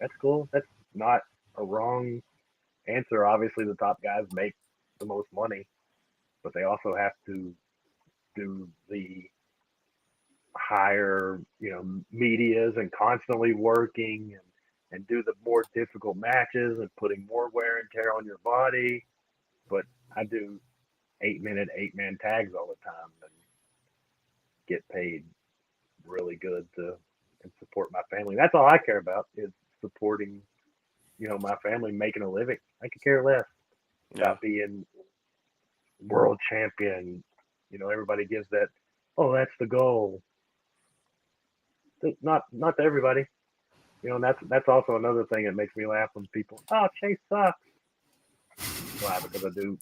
That's cool. That's not a wrong answer. Obviously, the top guys make the most money, but they also have to do the higher, medias and constantly working and do the more difficult matches and putting more wear and tear on your body. But I do 8-minute, 8-man tags all the time and get paid really good and support my family. That's all I care about is supporting, my family, making a living. I could care less about being world champion. Everybody gives that, oh, that's the goal. Not to everybody. And that's also another thing that makes me laugh when people, oh, Chase sucks. Why? Because I do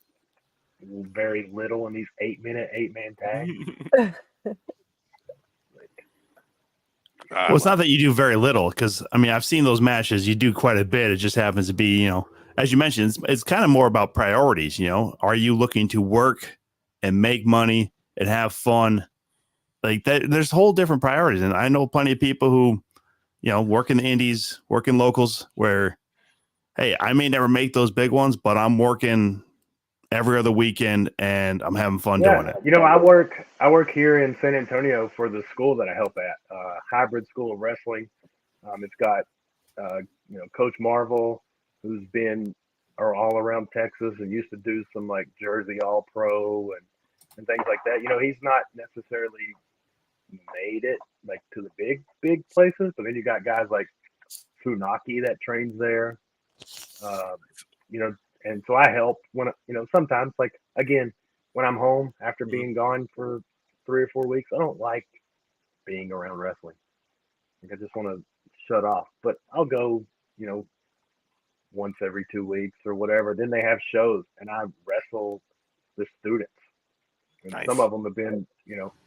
very little in these 8-minute, 8-man tags. Well, it's not that you do very little, because I've seen those matches. You do quite a bit. It just happens to be, as you mentioned, it's kind of more about priorities. Are you looking to work and make money and have fun? Like that, there's whole different priorities. And I know plenty of people who, work in the indies, work in locals, where, hey, I may never make those big ones, but I'm working every other weekend and I'm having fun doing it. I work here in San Antonio for the school that I help at, Hybrid School of Wrestling. It's got Coach Marvel, who's been all around Texas and used to do some like Jersey All Pro and things like that. He's not necessarily made it like to the big places, but then you got guys like Funaki that trains there. And so I help when, sometimes, like, again, when I'm home after being gone for 3 or 4 weeks, I don't like being around wrestling. Like, I just want to shut off. But I'll go, once every 2 weeks or whatever. Then they have shows, and I wrestle the students. And Nice. Some of them have been,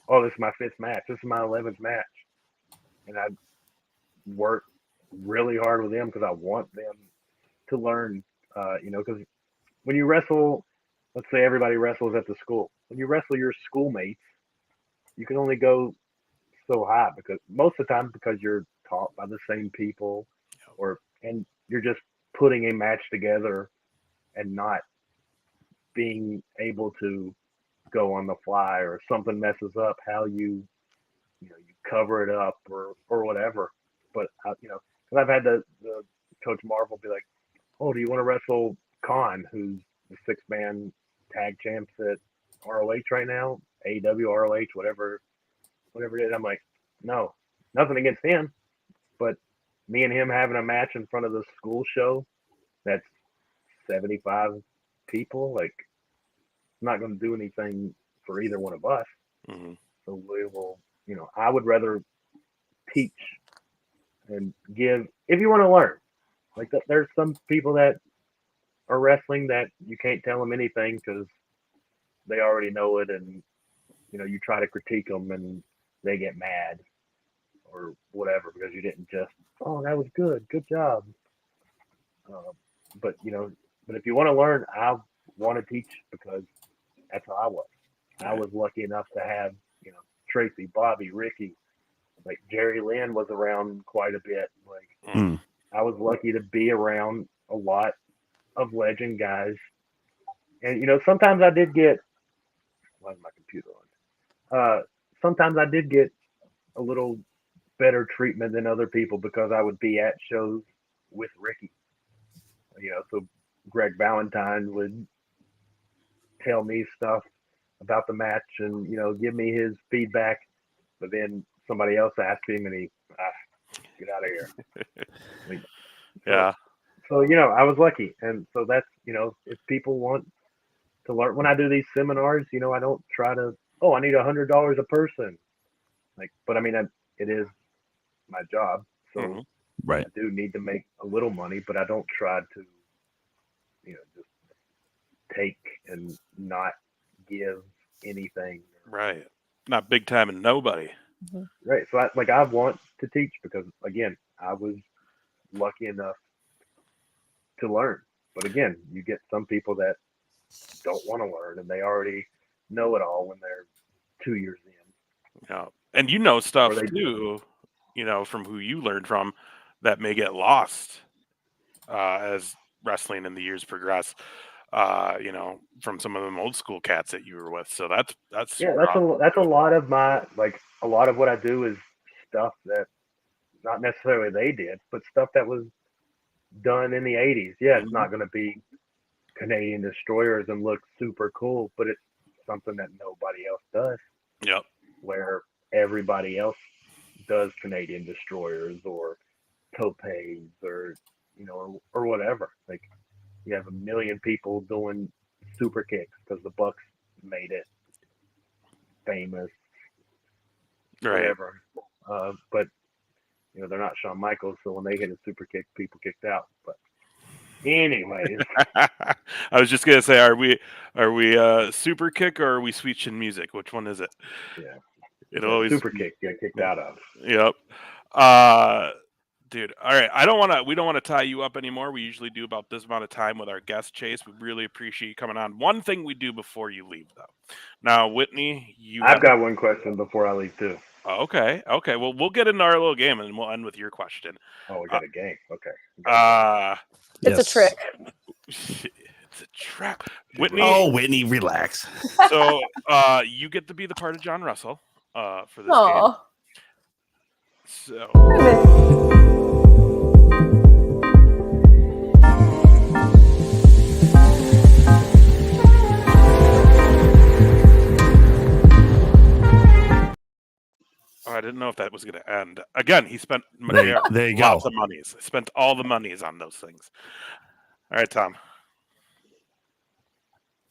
oh, this is my 5th match. This is my 11th match. And I work really hard with them because I want them to learn. Because when you wrestle, let's say everybody wrestles at the school. When you wrestle your schoolmates, you can only go so high because most of the time because you're taught by the same people, and you're just putting a match together and not being able to go on the fly or something messes up, how you cover it up or whatever. But because I've had the Coach Marvel be like, oh, do you want to wrestle Khan, who's the 6-man tag champs at ROH right now, AEW, ROH, whatever it is. I'm like, no, nothing against him, but me and him having a match in front of the school show that's 75 people. Like, it's not going to do anything for either one of us. Mhm. So we will, I would rather teach and give if you want to learn. Like, there's some people that are wrestling that you can't tell them anything because they already know it, and you try to critique them and they get mad or whatever because you didn't just, oh, that was good job. Uh, but if you want to learn, I want to teach because that's how I was. I was lucky enough to have Tracy, Bobby, Ricky, like Jerry Lynn was around quite a bit. Like I was lucky to be around a lot of legend guys, and sometimes I did get. Why is my computer on? Sometimes I did get a little better treatment than other people because I would be at shows with Ricky. So Greg Valentine would tell me stuff about the match and give me his feedback, but then somebody else asked him and he get out of here. Like, Yeah. So I was lucky, and so that's if people want to learn when I do these seminars, I don't try to I need $100 a person, like, but I mean it is my job, so right. I do need to make a little money, but I don't try to just take and not give anything. Right. Not big time and nobody. Right. So I want to teach because again, I was lucky enough to learn. But again, you get some people that don't want to learn and they already know it all when they're 2 years in. Yeah. And stuff too, from who you learned from that may get lost as wrestling in the years progress. From some of them old school cats that you were with. So that's that's a lot of my a lot of what I do is stuff that not necessarily they did, but stuff that was done in the 80s. Yeah, it's not going to be Canadian destroyers and look super cool, but it's something that nobody else does. Yep. Where everybody else does Canadian destroyers or topes or or whatever. Like you have a million people doing super kicks because the Bucks made it famous, right? Whatever. But they're not Shawn Michaels, so when they hit a super kick, people kicked out. But anyways, I was just gonna say, are we super kick or are we switching music? Which one is it? Yeah, it'll always super kick get kicked out of. Yep. Dude, all right. We don't want to tie you up anymore. We usually do about this amount of time with our guest, Chase. We really appreciate you coming on. One thing we do before you leave, though. Now, Whitney, I've got one question before I leave too. Okay. Well, we'll get into our little game and we'll end with your question. Oh, we got a game. Okay. It's a trick. It's a trap. Whitney. Oh, Whitney, relax. So, you get to be the part of John Russell for this game. So. Oh, I didn't know if that was going to end. Again, he spent there you lots go. of monies. Spent all the monies on those things. All right, Tom.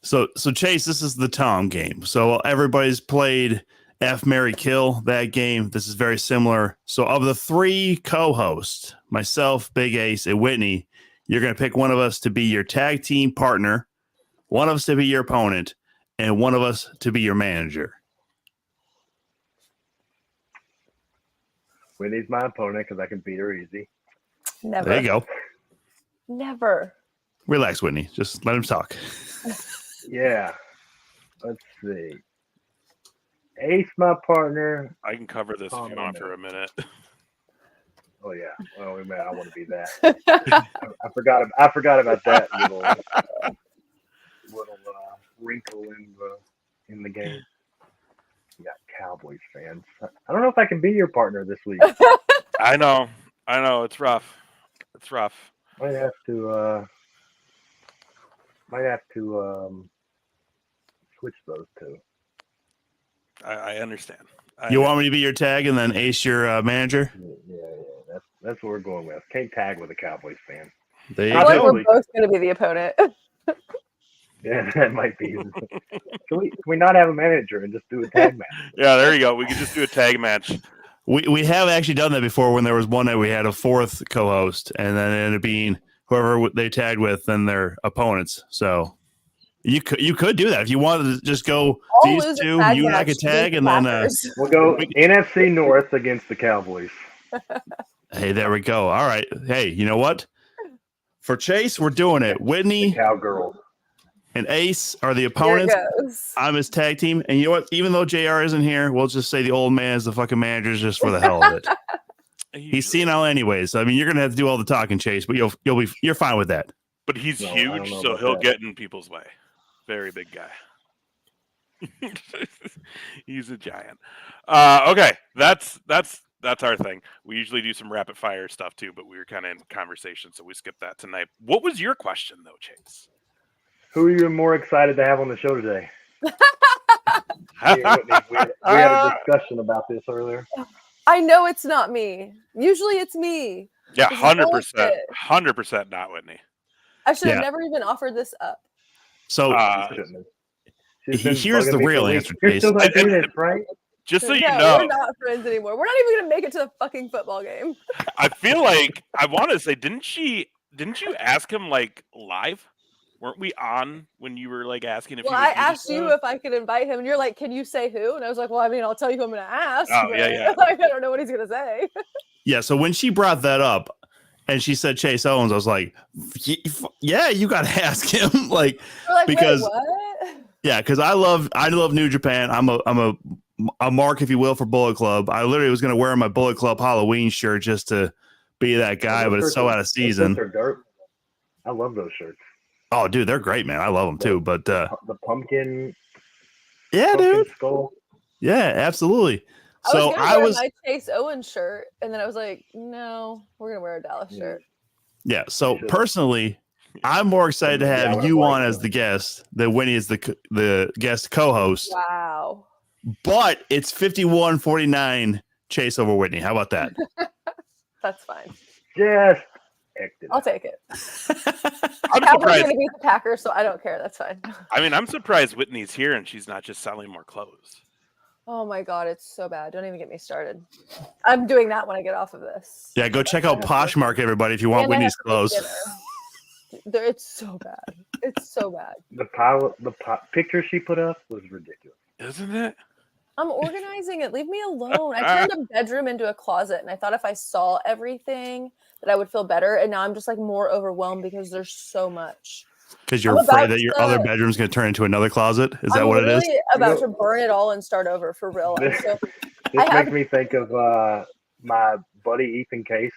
So Chase, this is the Tom game. So everybody's played F, Marry, Kill, that game. This is very similar. So of the three co-hosts, myself, Big Ace, and Whitney, you're going to pick one of us to be your tag team partner, one of us to be your opponent, and one of us to be your manager. Whitney's my opponent because I can beat her easy. Never. There you go. Never. Relax, Whitney. Just let him talk. Yeah. Let's see. Ace, my partner. I can cover this if you want for a minute. Oh yeah. Oh man, I want to be that. I forgot about that little wrinkle in the game. You got Cowboys fans. I don't know if I can be your partner this week. I know. It's rough. Might have to switch those two. I understand. You want me to be your tag and then Ace your manager? Yeah. That's what we're going with. Can't tag with a Cowboys fan. There you I feel like go. we're both going to be the opponent. Yeah, that might be. Can we not have a manager and just do a tag match? Yeah, there you go. We could just do a tag match. We have actually done that before when there was one night we had a fourth co-host, and then it ended up being whoever they tagged with and their opponents. So you could do that if you wanted to just go I'll these lose a two, tag you and I match could to beat tag, the and then Packers. We'll go NFC North against the Cowboys. hey, there we go. All right. Hey, you know what? For Chase, we're doing it. The Whitney Cowgirls. and Ace are the Here it opponents. goes. I'm his tag team. And you know what? Even though JR isn't here, we'll just say the old man is the fucking manager just for the hell of it. He's senile anyways. I mean, you're gonna have to do all the talking, Chase, but you're fine with that. But he's No, I don't huge, know so about he'll that. get in people's way. Very big guy. He's a giant. Okay, that's our thing. We usually do some rapid fire stuff too, but we were kind of in conversation, so we skipped that tonight. What was your question though, Chase? Who are you more excited to have on the show today? We had a discussion about this earlier. I know it's not me. Usually it's me. Yeah, This is 100%, bullshit. 100% not Whitney. I should have Yeah. never even offered this up. So Shouldn't have. She's been here's bugging the me for real weeks. answer, You're Chase. still gonna do this, right? Just so you No, know, we're not friends anymore. We're not even gonna make it to the fucking football game. I feel like I want to say, didn't you ask him like live? Weren't we on when you were like asking if Well, he would I do this asked you show? if I could invite him, and you're like, "Can you say who?" And I was like, "Well, I mean, I'll tell you who I'm gonna ask." Oh, but, yeah. Like, I don't know what he's gonna say. yeah, so when she brought that up and she said Chase Owens, I was like, yeah, you got to ask him, like, We're like, because wait, what? yeah, because I love New Japan. I'm a mark, if you will, for Bullet Club. I literally was gonna wear my Bullet Club Halloween shirt just to be that guy, but it's so out of season. Those shirts are dirt. I love those shirts. Oh, dude, they're great, man. I love them too. But The pumpkin, yeah, pumpkin dude, skull. yeah, absolutely. So I was gonna wear my Chase Owens shirt, and then I was like, no, we're gonna wear a Dallas shirt. yeah. So Should. personally, I'm more excited to have Yeah, you I on like as that. the guest than Winnie is the guest co-host. Wow. But it's 51-49 Chase over Whitney. How about that? That's fine. Just acted. I'll take it. I'm Cowboys are surprised. gonna beat the Packers, so I don't care. That's fine. I mean, I'm surprised Whitney's here and she's not just selling more clothes. Oh my god, it's so bad. Don't even get me started. I'm doing that when I get off of this. Yeah, go check out Poshmark, everybody, if you want And I Whitney's have to make clothes. dinner. It's so bad. It's so bad. The picture she put up was ridiculous. Isn't it? I'm organizing it. Leave me alone. I turned a bedroom into a closet, and I thought if I saw everything that I would feel better. And now I'm just like more overwhelmed because there's so much. Because you're I'm about afraid that your to- other bedroom's going to turn into another closet. Is that I'm what it is? really about You to burn it all and start over for real. So This I have- makes me think of my buddy Ethan Case.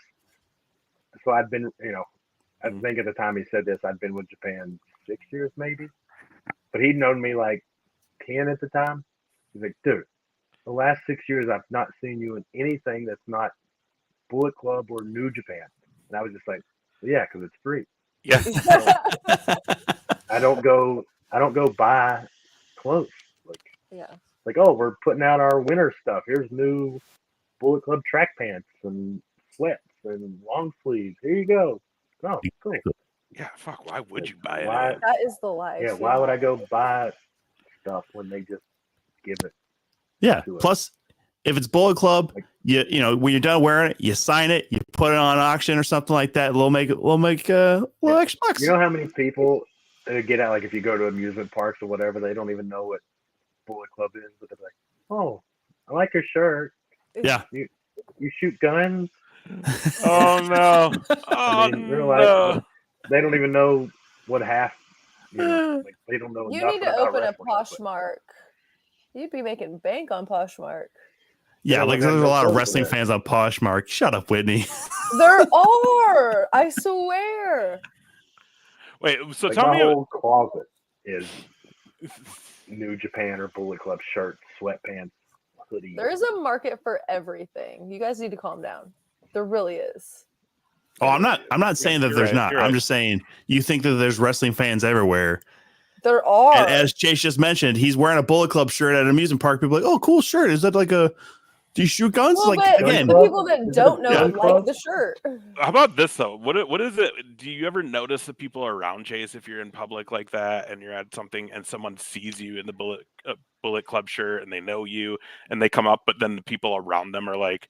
So I'd been, I think at the time he said this, I'd been with Japan 6 years maybe. But he'd known me like 10 at the time. He's like, dude, the last 6 years I've not seen you in anything that's not Bullet Club or New Japan. And I was just like, well, yeah, because it's free. Yeah. I don't go buy clothes. yeah. Like, oh, we're putting out our winter stuff. Here's new Bullet Club track pants and sweats and long sleeves. Here you go. Oh, cool. Yeah. Fuck. Why would you buy it? Why? That is the life. Yeah, why would I go buy stuff when they just give it? Yeah. Do it. Plus, if it's Bullet Club, you know when you're done wearing it, you sign it, you put it on auction or something like that. We'll make little extra bucks. You know how many people get out, like if you go to amusement parks or whatever, they don't even know what Bullet Club is, but they're like, oh, I like your shirt. Yeah. You shoot guns? Oh no. Oh I mean, they're no. like, they don't even know what half, like, they don't know You nothing need to about open a wrestling, but- Poshmark. You'd be making bank on Poshmark. Yeah, Yeah, like we got there's a no lot of clothes wrestling for that. fans on Poshmark. Shut up, Whitney. There are. I swear. Wait. So Like tell my me. whole closet is New Japan or Bullet Club shirts, sweatpants, hoodies. There is a market for everything. You guys need to calm down. There really is. Oh, I'm not saying that You're there's right, not. you're I'm right. just saying you think that there's wrestling fans everywhere. There are. And as Chase just mentioned, he's wearing a Bullet Club shirt at an amusement park. People are like, oh, cool shirt. Is that like a Do you shoot guns? Well, Like but again, the people that don't know Yeah. like the shirt. How about this though? What is it? Do you ever notice the people around Chase if you're in public like that and you're at something and someone sees you in the Bullet Club shirt and they know you and they come up, but then the people around them are like,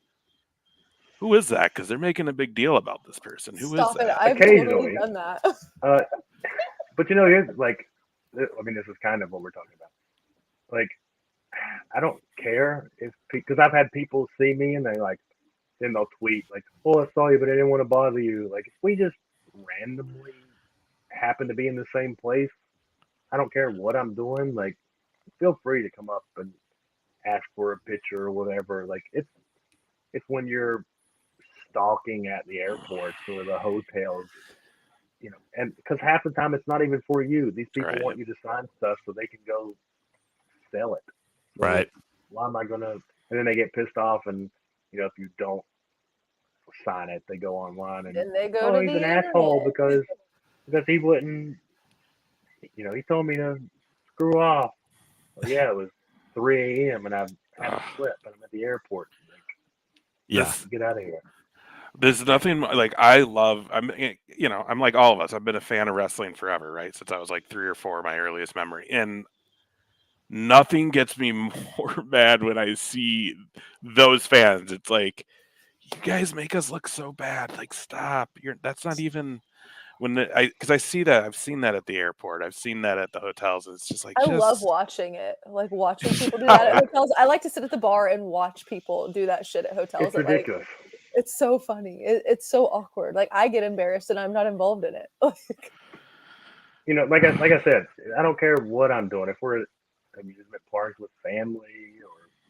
"Who is that?" Because they're making a big deal about this person. Who is Stop it! that? I've totally Occasionally. done that. But here's like, I mean, this is kind of what we're talking about. Like, I don't care if because I've had people see me and they like, then they'll tweet like, "Oh, I saw you, but I didn't want to bother you." Like, if we just randomly happen to be in the same place, I don't care what I'm doing. Like, feel free to come up and ask for a picture or whatever. Like, it's when you're stalking at the airports or the hotels, and because half the time it's not even for you. These people Right. want you to sign stuff so they can go sell it. So right? why am I gonna? And then they get pissed off, and if you don't sign it, they go online and Then they go to he's the an asshole internet. because he wouldn't. He told me to screw off. Well, yeah, it was 3 a.m. and I've had a slip and I'm at the airport. Like, Yeah. get out of here. There's nothing like I'm like all of us. I've been a fan of wrestling forever, right? Since I was like 3 or 4, my earliest memory. And nothing gets me more mad when I see those fans. It's like, you guys make us look so bad. Like, stop. That's not even because I see that. I've seen that at the airport. I've seen that at the hotels. And it's just like, I love watching it. Like watching people do that at hotels. I like to sit at the bar and watch people do that shit at hotels. It's ridiculous. It's so funny. It's so awkward. Like I get embarrassed and I'm not involved in it. Like I said, I don't care what I'm doing. If we're at amusement parks with family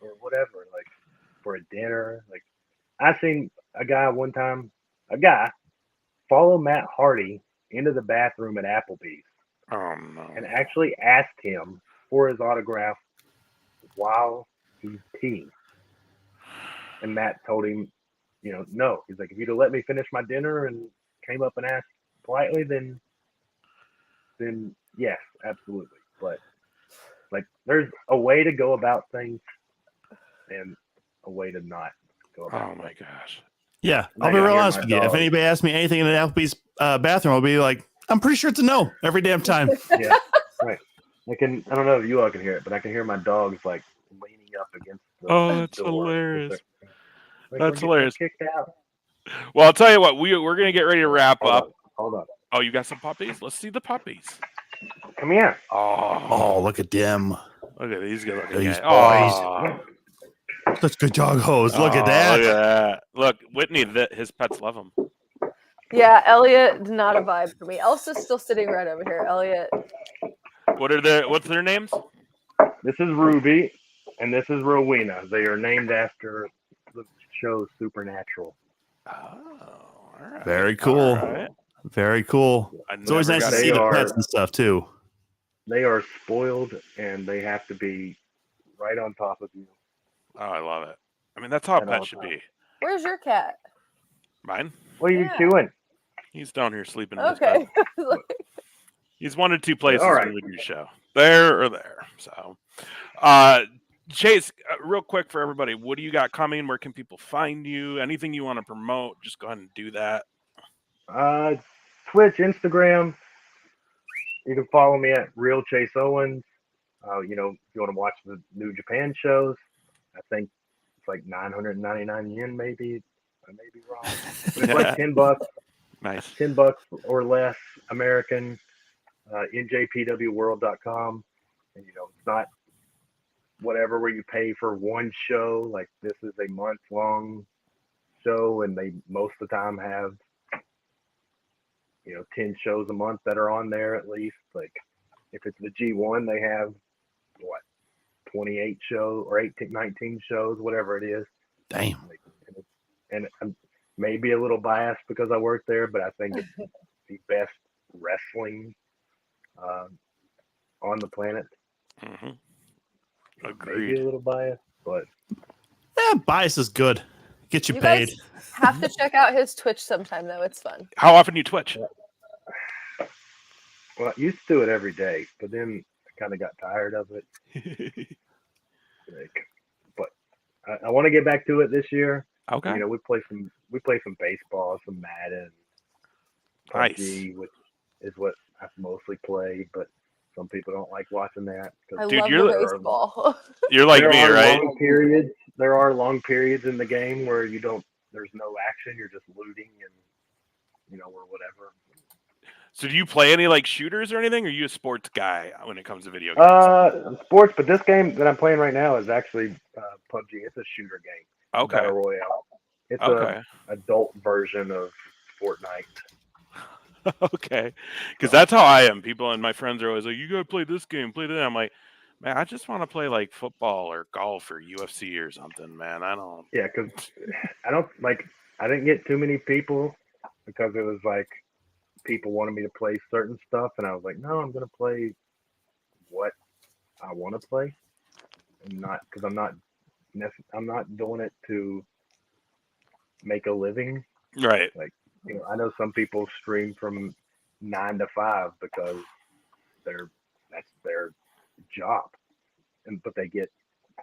or whatever, like for a dinner, like I seen a guy one time, follow Matt Hardy into the bathroom at Applebee's oh no. and actually asked him for his autograph while he's peeing. And Matt told him, no. He's like, if you'd have let me finish my dinner and came up and asked politely, then yes, absolutely. But like, there's a way to go about things and a way to not go about. Oh my gosh. Yeah, I I'll be gotta real hear honest my with you. If dog. anybody asks me anything in the Applebee's bathroom, I'll be like, I'm pretty sure it's a no every damn time. Yeah, right. I don't know if you all can hear it, but I can hear my dogs like leaning up against the Oh, that's door. hilarious. Like, That's we're getting hilarious. Kicked out. Well, I'll tell you what, we're gonna get ready to wrap up. Hold on. Oh, you got some puppies? Let's see the puppies. Come here. Oh, look at them. Look at these good looking These guys. boys. Oh, Such good dog hose. Look at that. Look at that. Look, Whitney, his pets love him. Yeah, Elliot, not a vibe for me. Elsa's still sitting right over here. Elliot. What's their names? This is Ruby, and this is Rowena. They are named after the show Supernatural. Oh, all right. Very cool. All right. Very cool. It's always nice to see the pets and stuff too. They are spoiled, and they have to be right on top of you. Oh, I love it. I mean, that's how a pet should be. Where's your cat? Mine? What are you doing? He's down here sleeping in his Okay. bed. He's 1 of 2 places All right. when we do show. There or there. So, Chase, real quick for everybody, what do you got coming? Where can people find you? Anything you want to promote, just go ahead and do that. Twitch, Instagram. You can follow me at Real Chase Owens. If you want to watch the New Japan shows, I think it's like 999 yen, maybe. I may be wrong. But it's like $10. Nice. $10 or less American. NJPWworld.com. And it's not whatever where you pay for one show. Like, this is a month-long show, and they most of the time have 10 shows a month that are on there at least. Like, if it's the G1, they have 28 shows or 18, 19 shows, whatever it is. Damn. And I'm maybe a little biased because I work there, but I think it's the best wrestling on the planet. Mm-hmm. Agreed. Maybe a little biased, but Bias is good. Get you You paid. guys have to check out his Twitch sometime, though. It's fun. How often do you Twitch? well, I used to do it every day, but then I kind of got tired of it. But I want to get back to it this year. Okay. You know, we play some baseball, some Madden, Nice. PUBG, which is what I mostly play. But some people don't like watching that. I Dude, love you're- the baseball. You're like there me, are right? long periods. There are long periods in the game where there's no action. You're just looting and or whatever. So do you play any like shooters or anything? Or are you a sports guy when it comes to video games? Sports, but this game that I'm playing right now is actually PUBG. It's a shooter game. Okay. Battle Royale. It's Okay. a adult version of Fortnite. Okay. Because that's how I am. People and my friends are always like, you gotta play this game, play that. I'm like, man, I just want to play like football or golf or UFC or something, man. I don't. Yeah, because I didn't get too many people because it was like people wanted me to play certain stuff, and I was like, no, I'm gonna play what I want to play, and not because I'm not doing it to make a living. Right. I know some people stream from 9 to 5 because that's their job, but they get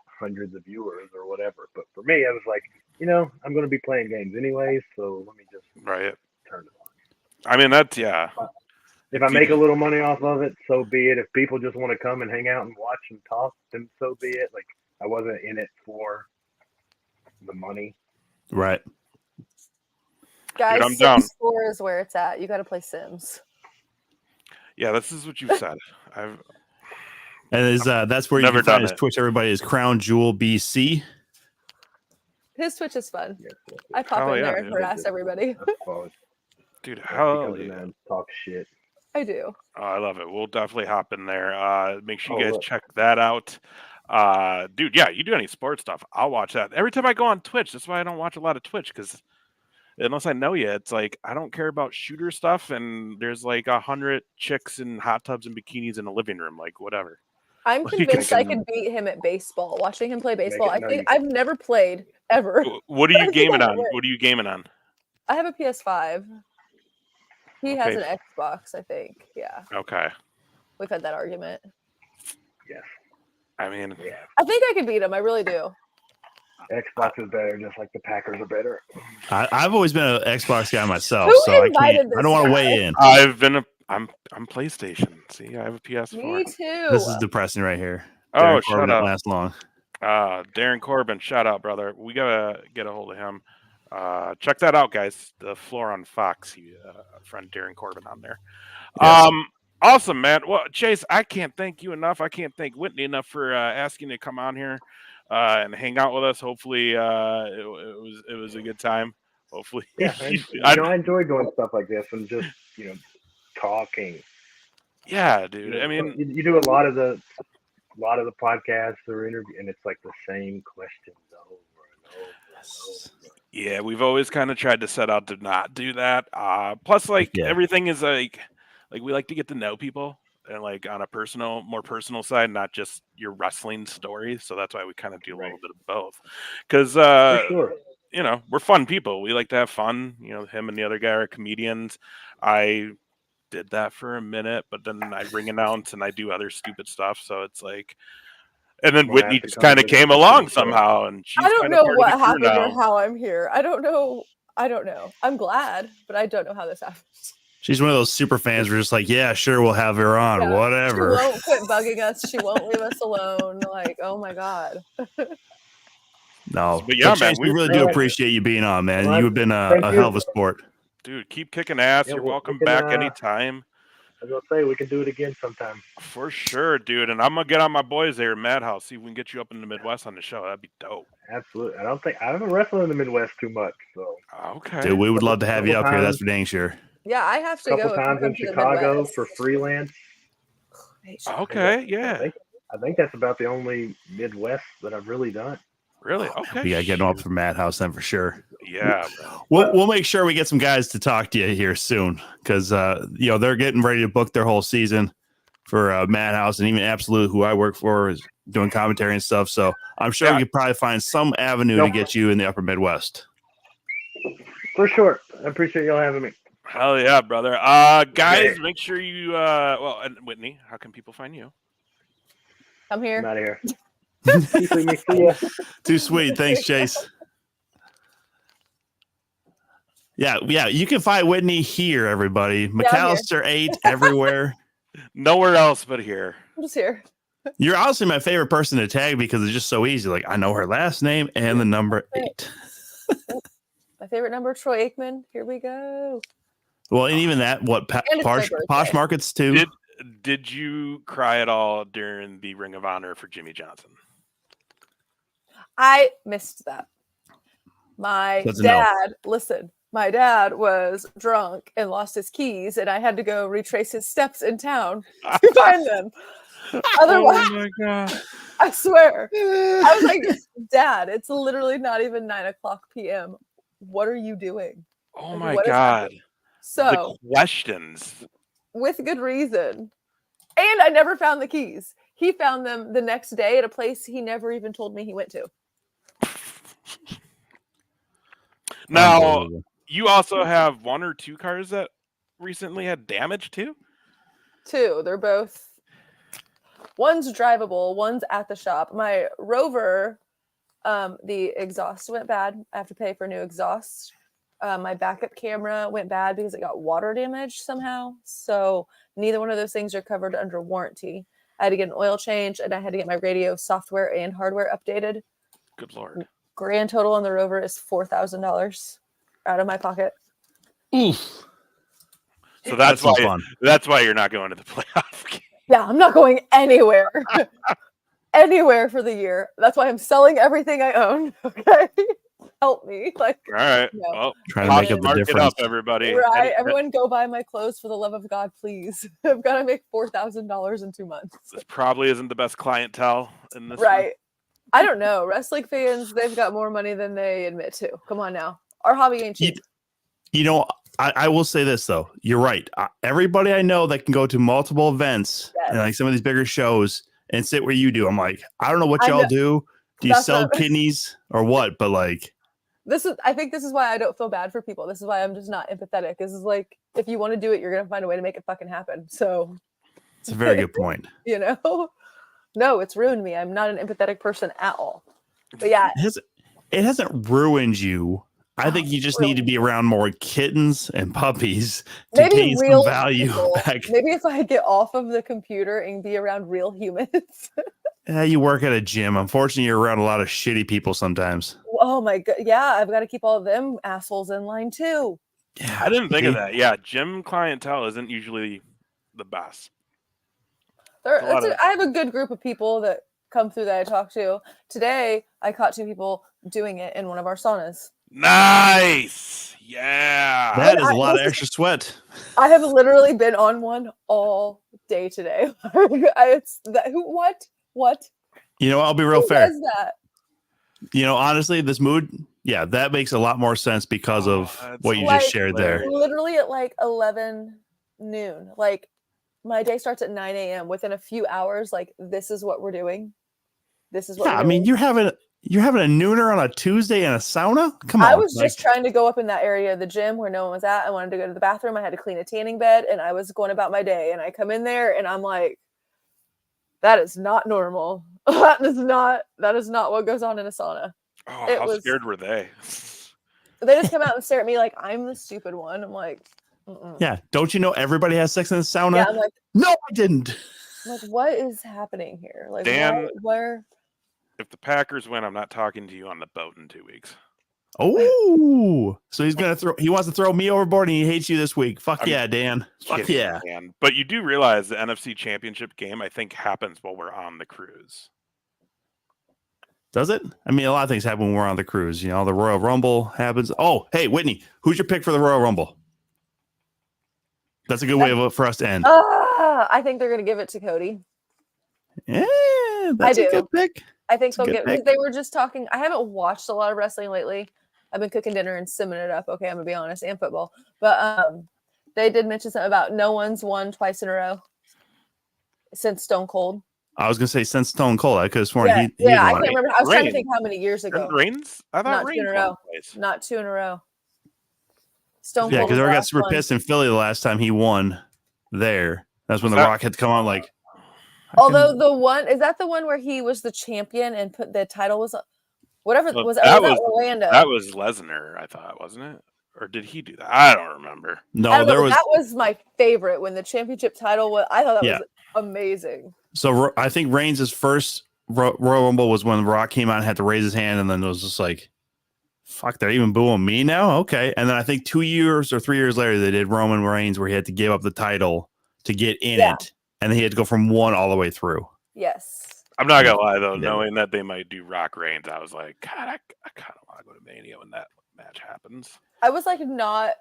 hundreds of viewers or whatever. But for me, I was like, I'm going to be playing games anyways, so let me just turn it on. I mean, that's yeah. If I make a little money off of it, so be it. If people just want to come and hang out and watch and talk, then so be it. Like, I wasn't in it for the money. Right. Guys, Dude, I'm Sims down. 4 is where it's at. You got to play Sims. Yeah, this is what you said. And that's where you Never can find done his it. Twitch. Everybody is Crown Jewel BC. His Twitch is fun. Yes, yes, I pop Oh, in yeah, there and dude. harass everybody. That's fun. Dude, He hell comes in yeah. there and talk shit. I do. Oh, I love it. We'll definitely hop in there. Make sure you guys look. check that out. Dude, yeah, you do any sports stuff, I'll watch that. Every time I go on Twitch, that's why I don't watch a lot of Twitch, because unless I know you, it's like I don't care about shooter stuff, and there's like 100 chicks in hot tubs and bikinis in a living room, like whatever. I'm Well, you convinced can- I could beat him at baseball. Watching him play baseball, I no, think you I've never played ever. What are I you think gaming I on? would. What are you gaming on? I have a PS5. He has Okay. an Xbox, I think. Yeah, Okay. we've had that argument. Yes. I mean, Yeah. I think I could beat him. I really do. Xbox is better, just like the Packers are better. I've always been an Xbox guy myself, Who so I invited can't. I this don't want to guy? weigh in. I'm PlayStation. See, I have a PS4. Me too. This is depressing right here. Oh, Darren shut Corbin didn't up. last long. Darren Corbin, shout out, brother. We gotta get a hold of him. Check that out, guys. The floor on Fox. Friend Darren Corbin on there. Yes. Awesome, man. Well, Chase, I can't thank you enough. I can't thank Whitney enough for asking to come on here and hang out with us. Hopefully, it was a good time. Hopefully, Yeah, I enjoy doing stuff like this and just talking. yeah, dude. I mean, you do a lot of the podcasts or interview, and it's like the same questions over and over and over. yeah, we've always kind of tried to set out to not do that. Plus, like Yeah. everything is like we like to get to know people and like on a more personal side, not just your wrestling stories. So that's why we kind of do a little bit of both. Because For sure. we're fun people. We like to have fun. Him and the other guy are comedians. I did that for a minute, but then I ring announce and I do other stupid stuff. So it's like, and then Well, Whitney after just kind of comedy, came it's along pretty cool. somehow, and she's I don't kinda know part of what the crew happened or now. how I'm here. I don't know. I'm glad, but I don't know how this happened. She's one of those super fans. We're just like, yeah, sure, we'll have her on, Yeah, whatever. She won't quit bugging us. She won't leave us alone. Like, oh my god. No, But yeah, Chase, man, we we- really do appreciate you being on, man. Well, You have been thank a you. hell of a sport. Dude, keep kicking ass. Yeah, You're we welcome can, back anytime. I was gonna say we can do it again sometime. For sure, dude. And I'm gonna get on my boys there in Madhouse, see if we can get you up in the Midwest on the show. That'd be dope. Absolutely. I haven't wrestled in the Midwest too much, so Okay. Dude, we would love to have you up Couple here. That's times. for dang sure. Yeah, I have to a go. couple if you times come in to the Chicago Midwest. for freelance. Okay, yeah. I think that's about the only Midwest that I've really done. Really? Okay. We got to get them up for Madhouse then for sure. Yeah, bro. We'll make sure we get some guys to talk to you here soon because they're getting ready to book their whole season for Madhouse, and even Absolute, who I work for, is doing commentary and stuff. So I'm sure Yeah. we could probably find some avenue to get you in the Upper Midwest. For sure. I appreciate y'all having me. Hell yeah, brother. Guys, make sure you and Whitney, how can people find you? Come I'm here. out of here. Keep me see ya. Too sweet. Thanks, Chase. Yeah. You can find Whitney here, everybody. I'm here. McCallister 8 everywhere. Nowhere else but here. I'm just here. You're honestly my favorite person to tag because it's just so easy. Like I know her last name and the number 8. My favorite number, Troy Aikman. Here we go. Well, and even that, And it's my birthday. Posh Markets too. Did you cry at all during the Ring of Honor for Jimmy Johnson? I missed that. My That's a no. dad, listen, my dad was drunk and lost his keys, and I had to go retrace his steps in town to find them. Otherwise, Oh my god! I swear. I was like, Dad, it's literally not even 9:00 p.m. What are you doing? Oh Like, my what is god! happening? So, The questions. with good reason. And I never found the keys. He found them the next day at a place he never even told me he went to. Now, you also have 1 or 2 cars that recently had damage too? 2. They're both. One's drivable. One's at the shop. My Rover, the exhaust went bad. I have to pay for new exhaust. My backup camera went bad because it got water damage somehow. So neither one of those things are covered under warranty. I had to get an oil change, and I had to get my radio software and hardware updated. Good lord! Grand total on the Rover is $4,000 out of my pocket. Oof. So that's no why. fun. That's why you're not going to the playoff game. Yeah, I'm not going anywhere. Anywhere for the year. That's why I'm selling everything I own. Okay. Help me. Like, All right. no. Well, Trying to make up the mark it difference. up, everybody. Right. Everyone go buy my clothes for the love of God, please. I've got to make $4,000 in 2 months. This probably isn't the best clientele in this. Right. I don't know. Wrestling fans, they've got more money than they admit to. Come on now. Our hobby ain't cheap. You know, I will say this though. You're right. Everybody I know that can go to multiple events Yes. and like some of these bigger shows and sit where you do. I'm like, I don't know what I y'all know. do. Do you That's sell not- kidneys or what? But like, I think this is why I don't feel bad for people. This is why I'm just not empathetic. This is like, if you want to do it, you're going to find a way to make it fucking happen. So, it's a very good point. you know, no, it's ruined me. I'm not an empathetic person at all. But yeah, It hasn't ruined you. I think you just need to be around more kittens and puppies to maybe gain real some value people. back. Maybe if I get off of the computer and be around real humans. Yeah, you work at a gym. Unfortunately, you're around a lot of shitty people sometimes. Oh my god, yeah, I've got to keep all of them assholes in line too. Yeah, I didn't think of that. Yeah, gym clientele isn't usually the best. I have a good group of people that come through that I talk to. Today, I caught 2 people doing it in one of our saunas. Nice. Yeah. That is a lot of extra sweat. I have literally been on one all day today. What? You know, I'll be real Who fair. does that? You know, honestly, this mood, yeah, that makes a lot more sense because of that's what you Like, just shared there. Literally at like 11 noon. Like, my day starts at 9 a.m. Within a few hours, like, this is what we're doing. This is what Yeah, we're I mean, doing. you're having a nooner on a Tuesday in a sauna? Come on. I was just trying to go up in that area of the gym where no one was at. I wanted to go to the bathroom. I had to clean a tanning bed, and I was going about my day. And I come in there, and I'm like, that is not normal. That is not what goes on in a sauna. Oh, how scared were they? They just come out and stare at me like I'm the stupid one. I'm like, mm-mm. Yeah, don't you know everybody has sex in the sauna? Yeah, I'm like, No, I didn't. what is happening here? Like, Dan, where? If the Packers win, I'm not talking to you on the boat in 2 weeks. Oh, so he wants to throw me overboard and he hates you this week. Fuck I'm yeah, Dan. Fuck Kidding, yeah. man. But you do realize the NFC Championship game, I think, happens while we're on the cruise. Does it? I mean, a lot of things happen when we're on the cruise. You know, the Royal Rumble happens. Oh, hey, Whitney, who's your pick for the Royal Rumble? That's a good way for us to end. I think they're gonna give it to Cody. Yeah, that's a good pick. I think That's a they'll good get. pick. They were just talking. I haven't watched a lot of wrestling lately. I've been cooking dinner and simming it up. Okay, I'm gonna be honest, and football. But they did mention something about no one's won twice in a row since Stone Cold. I was gonna say since Stone Cold. I could have sworn Yeah, he I won can't it. remember. I was trying to Reigns. think how many years ago. Reigns? I thought Not 2 Reigns in a won row. twice. Not 2 in a row. Stone Yeah, Cold. because was I the got last super one. pissed in Philly the last time he won there. That's when Was The that- Rock had to come on like, Although the one is that the one where he was the champion and put the title was whatever Well, was that that was Orlando? that was Lesnar, I thought, wasn't it? Or did he do that? I don't remember. No, I don't know, there but was. that was my favorite when the championship title was. I thought that Yeah. was amazing. So I think Reigns' first Royal Rumble was when Rock came out and had to raise his hand, and then it was just like, fuck, they're even booing me now? Okay. And then I think 2 years or 3 years later, they did Roman Reigns where he had to give up the title to get in it, and then he had to go from 1 all the way through. Yes. I'm not gonna lie though, Yeah. knowing that they might do Rock Reigns, I was like, God, I kind of want to go to Mania when that match happens. I was like not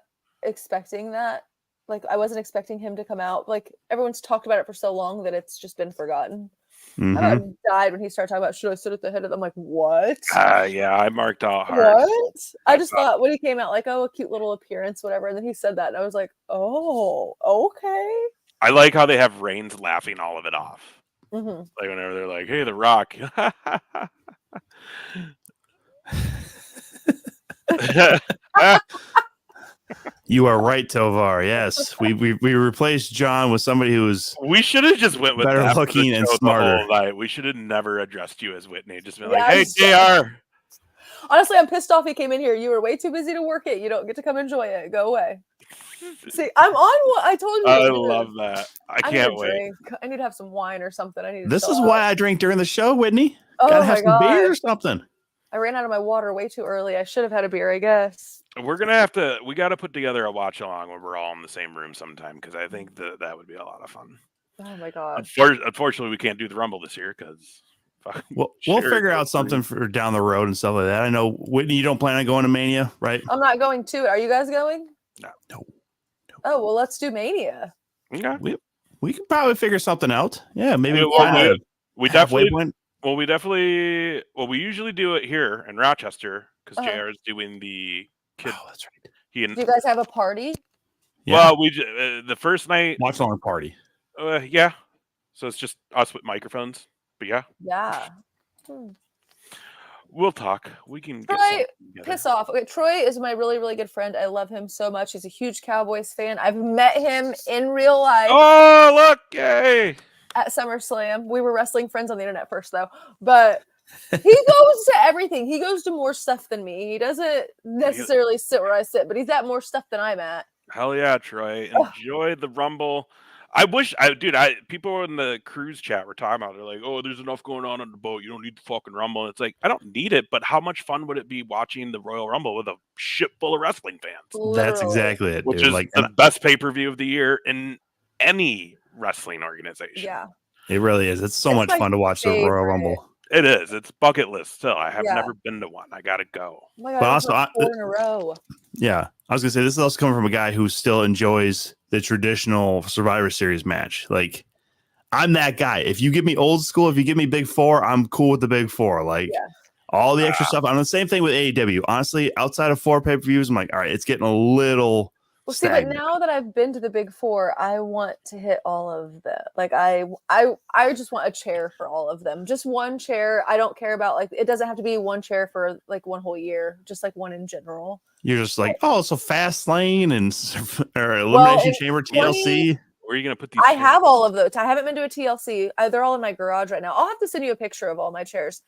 expecting that. Like I wasn't expecting him to come out. Like everyone's talked about it for so long that it's just been forgotten. Mhm. I about died when he started talking about should I sit at the head of them? I'm like, what? Yeah, I marked out hard. What? I just thought- thought when he came out, like, oh, a cute little appearance, whatever. And then he said that, and I was like, oh, okay. I like how they have Reigns laughing all of it off. hmm Like whenever they're like, "Hey, The Rock." You are right, Tovar. Yes, we replaced John with somebody who was We should have just went with better that for the looking and show the smarter. whole night. We should have never addressed you as Whitney. Just been Yeah, like, "Hey, Jr." Honestly, I'm pissed off he came in here. You were way too busy to work it. You don't get to come enjoy it. Go away. See, I'm on what I told you. I to do. love that. I I need can't a wait. drink. I need to have some wine or something. I need. To This chill is out. why I drink during the show, Whitney. Oh Gotta my have some god! beer or something. I ran out of my water way too early. I should have had a beer, I guess. We're gonna have to. We got to put together a watch along when we're all in the same room sometime because I think that would be a lot of fun. Oh my god! Unfortunately, we can't do the Rumble this year because We'll figure out something for down the road and stuff like that. I know, Whitney, you don't plan on going to Mania, right? I'm not going to it. Are you guys going? No. Oh well, let's do Mania. Okay. We could probably figure something out. Yeah, maybe Well, find a we halfway definitely. point. Well, we usually do it here in Rochester because JR is doing the kid. Oh, that's right. He and Do you guys have a party? Yeah. well, the first night. Watch along party. Yeah. So it's just us with microphones. But yeah, Yeah. we'll talk. We can get Troy, something together. piss off. Okay, Troy is my really, really good friend. I love him so much. He's a huge Cowboys fan. I've met him in real life Oh, look! Yay! at SummerSlam. We were wrestling friends on the internet first, though. But he goes to everything. He goes to more stuff than me. He doesn't necessarily sit where I sit, but he's at more stuff than I'm at. Hell yeah, Troy! Enjoy the Rumble. I wish, people in the cruise chat were talking about. They're like, "Oh, there's enough going on the boat. You don't need the fucking Rumble." And it's like, I don't need it, but how much fun would it be watching the Royal Rumble with a shit full of wrestling fans? That's Literally. exactly it. Which Dude. is Like, the best pay-per-view of the year in any wrestling organization. Yeah. it really is. It's so It's much my fun to watch the Royal favorite. Rumble. It is. It's bucket list still. I have Yeah. never been to one. I gotta go. Oh my God, But I also, went 4 in a row. Yeah, I was gonna say this is also coming from a guy who still enjoys the traditional Survivor Series match. Like, I'm that guy. If you give me old school, if you give me Big Four, I'm cool with the Big Four. Like, Yeah. all the extra stuff. I'm the same thing with AEW. Honestly, outside of 4 pay-per-views, I'm like, all right, it's getting a little. Well, see, but stagnant. now that I've been to the Big Four, I want to hit all of the like. I just want a chair for all of them. Just one chair. I don't care about like. It doesn't have to be one chair for like one whole year. Just like one in general. You're just like, oh, so Fast Lane and or Elimination in Chamber 20 TLC. Where are you gonna put these? I chairs? have all of those. I haven't been to a TLC. They're all in my garage right now. I'll have to send you a picture of all my chairs.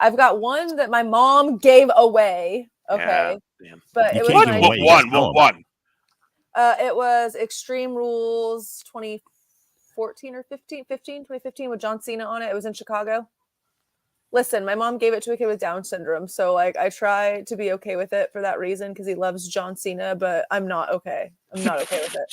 I've got one that my mom gave away. Okay, Yeah, damn. but You it was can't nice. give away. One. It was Extreme Rules 2014 or 2015 with John Cena on it. It was in Chicago. Listen, my mom gave it to a kid with Down syndrome. So like I try to be okay with it for that reason because he loves John Cena, but I'm not okay. I'm not okay with it.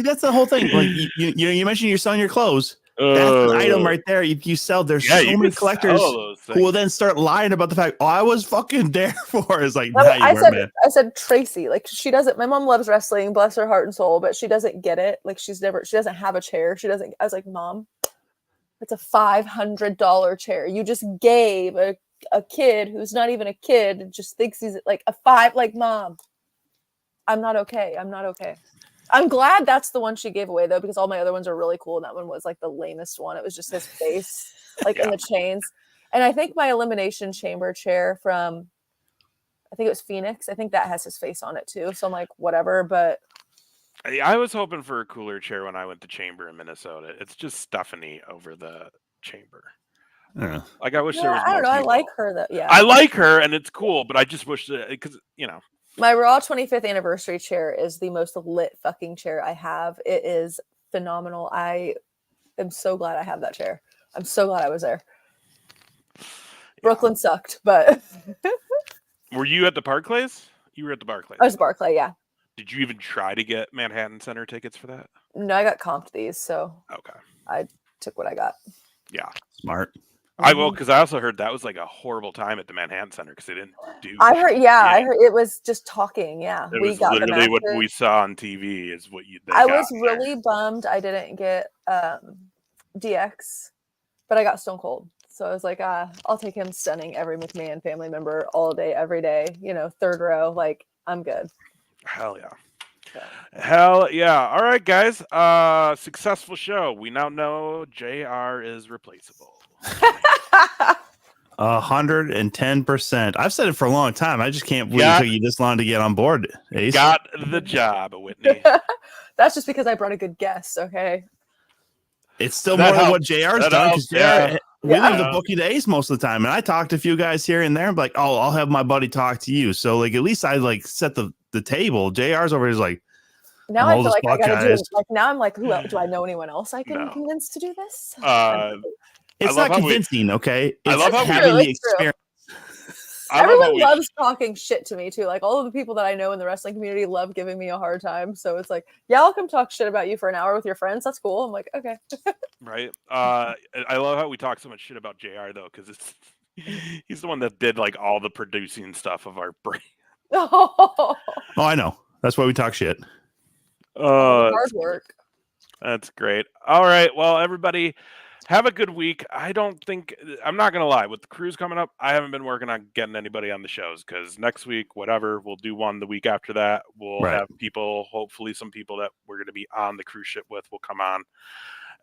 That's the whole thing. Like you mentioned you're selling your clothes. That's an item right there. If you sell, there's so many collectors who will then start lying about the fact, oh, I was fucking there for. It's like, nah, you weren't, man. I said Tracy, like she doesn't. My mom loves wrestling, bless her heart and soul, but she doesn't get it. Like she doesn't have a chair. She doesn't. I was like, Mom, it's a $500 chair. You just gave a kid who's not even a kid and just thinks he's like a five. Like, Mom, I'm not okay. I'm not okay. I'm glad that's the one she gave away though, because all my other ones are really cool. And that one was like the lamest one. It was just his face, like in the chains. And I think my Elimination Chamber chair from, I think it was Phoenix. I think that has his face on it too. So I'm like, whatever. But I was hoping for a cooler chair when I went to Chamber in Minnesota. It's just Stephanie over the Chamber. Yeah. Like I wish there Yeah, was I more don't know. I people. like her though. Yeah. I like her and it's cool, but I just wish that because My Raw 25th anniversary chair is the most lit fucking chair I have. It is phenomenal. I am so glad I have that chair. I'm so glad I was there. Brooklyn sucked, but Were you at the Barclays? You were at the Barclays. I was Barclay, yeah. Did you even try to get Manhattan Center tickets for that? No, I got comped these, so Okay. I took what I got. Yeah. Smart. I will, because I also heard that was like a horrible time at the Manhattan Center because they didn't do. I heard, yeah, shit. I heard it was just talking. Yeah, It we was got the literally what matches. we saw on TV is what you. I was really bummed I didn't get DX, but I got Stone Cold. So I was like, I'll take him stunning every McMahon family member all day, every day. Third row. Like, I'm good. Hell yeah. So. Hell yeah. All right, guys. Successful show. We now know JR is replaceable. 110%. I've said it for a long time. I just can't believe it took you this long to get on board, Ace. Got the job, Whitney. That's just because I brought a good guest, okay? It's still That more than what helps. JR's That done because helps, we Yeah. leave the bookie to Ace most of the time. And I talked to a few guys here and there. I'm like, oh, I'll have my buddy talk to you. So like at least I like set the table. JR's over here is like, Now I'm I old feel as like I fuck, gotta do guys. it. Like now I'm like, who else? Do I know anyone else I can No. convince to do this? it's love not how we- convincing, okay? I It's love how we- having the It's true. experience. I love how Everyone we- loves talking shit to me too. Like all of the people that I know in the wrestling community love giving me a hard time. So it's like, yeah, I'll come talk shit about you for an hour with your friends. That's cool. I'm like, okay. Right. I love how we talk so much shit about JR though, because he's the one that did like all the producing stuff of our brain. Oh, I know. That's why we talk shit. Hard work. That's great. All right. Well, everybody, have a good week. I'm not going to lie. With the cruise coming up, I haven't been working on getting anybody on the shows because next week, whatever, we'll do one the week after that. We'll Right. have people, hopefully some people that we're going to be on the cruise ship with will come on.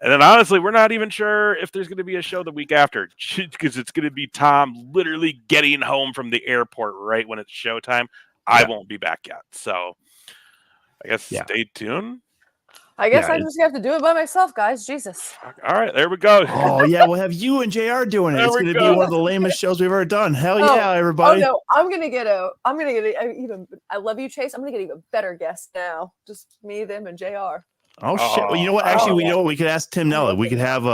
And then honestly, we're not even sure if there's going to be a show the week after because it's going to be Tom literally getting home from the airport right when it's showtime. I won't be back yet. So I guess stay tuned. I guess Yeah, I just have to do it by myself, guys. Jesus. All right, there we go. Oh yeah, we'll have you and JR doing it. There It's we going to go. be one of the lamest shows we've ever done. Hell Oh, yeah, everybody! Oh no, I'm gonna get even. I love you, Chase. I'm gonna get even better guests now. Just me, them, and JR. Oh shit! Well, you know what? Actually, we know what we could ask Tim Nella. We could have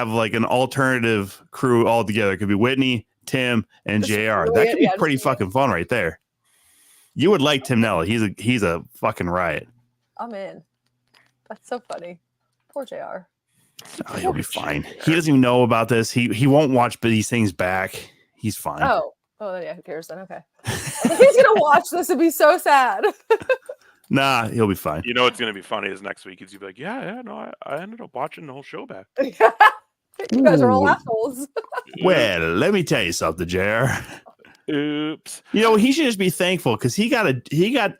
like an alternative crew all together. It could be Whitney, Tim, and Just JR. That really- could be yeah, pretty just- fucking fun right there. You would like Tim Nella. He's a fucking riot. I'm in. That's so funny. Poor JR. Oh, he'll be fine. He doesn't even know about this. He won't watch these things back. He's fine. Oh, yeah. Who cares then? Okay. He's gonna watch this and be so sad. Nah, he'll be fine. You know what's going to be funny is next week is you'll be like, no, I ended up watching the whole show back. You guys are all Ooh. assholes. Well, let me tell you something, JR. Oops. You know, he should just be thankful because he got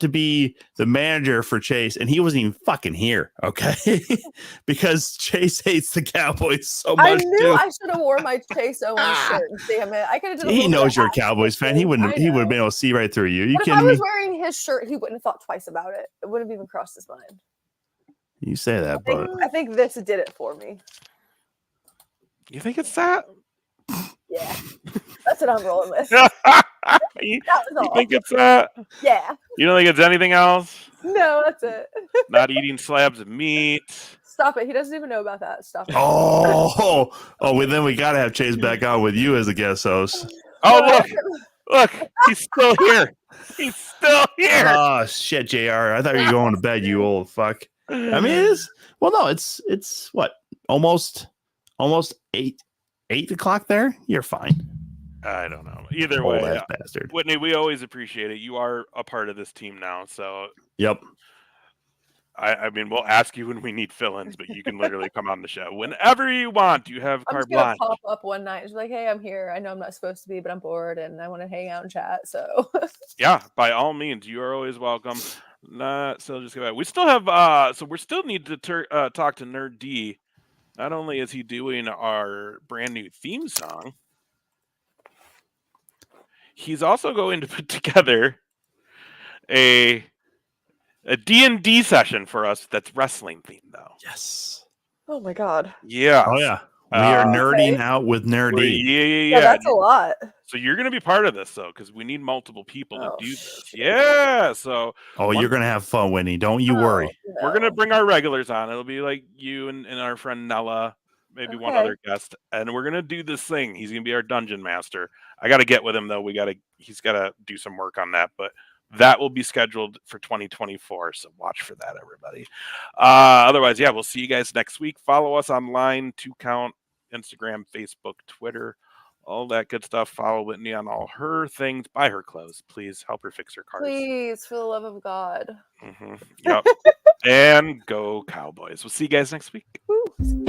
to be the manager for Chase, and he wasn't even fucking here, okay? Because Chase hates the Cowboys so much. I knew too. I should have worn my Chase Owens shirt. Damn it! I could have done. He knows you're a Cowboys fan. He would have been able to see right through you. You But if I kidding me? was wearing his shirt, he wouldn't have thought twice about it. It wouldn't have even crossed his mind. You say that, but I think this did it for me. You think it's that? Yeah, that's what I'm rolling with. you That was you all. think it's that? Yeah. You don't think it's anything else? No, that's it. Not eating slabs of meat? Stop it. He doesn't even know about that. Stop it. well, then we got to have Chase back on with you as a guest host. Oh, look, he's still here. He's still here. Oh shit, JR! I thought you were going to bed, you old fuck. I mean, it is. Well, no, it's what almost 8 o'clock there. You're fine. I don't know. Either Old way, ass bastard. Whitney, we always appreciate it. You are a part of this team now, so Yep. I mean, we'll ask you when we need fill-ins, but you can literally come on the show whenever you want. You have I'm carte just gonna blanche. pop up one night and just be like, "Hey, I'm here. I know I'm not supposed to be, but I'm bored and I want to hang out and chat." So Yeah, by all means, you are always welcome. So just go back. We still have so we still need to talk to Nerd D. Not only is he doing our brand new theme song, he's also going to put together a A D&D session for us that's wrestling themed, though. Yes. Oh my god. Yeah. Oh yeah. We are nerding Okay. out with Yeah, nerdy. Yeah, that's a lot. So you're going to be part of this, though, because we need multiple people to Oh, do this. shit. Yeah. So Oh, you're gonna have fun, Whitney. Don't you worry. we're going to bring our regulars on. It'll be like you and our friend Nella, maybe one Okay. other guest, and we're going to do this thing. He's going to be our dungeon master. I got to get with him, though. He's got to do some work on that, but that will be scheduled for 2024. So watch for that, everybody. Otherwise, yeah, we'll see you guys next week. Follow us online, 2Count, Instagram, Facebook, Twitter, all that good stuff. Follow Whitney on all her things. Buy her clothes, please. Help her fix her cars. Please, for the love of God. Yep. And go Cowboys. We'll see you guys next week. Woo.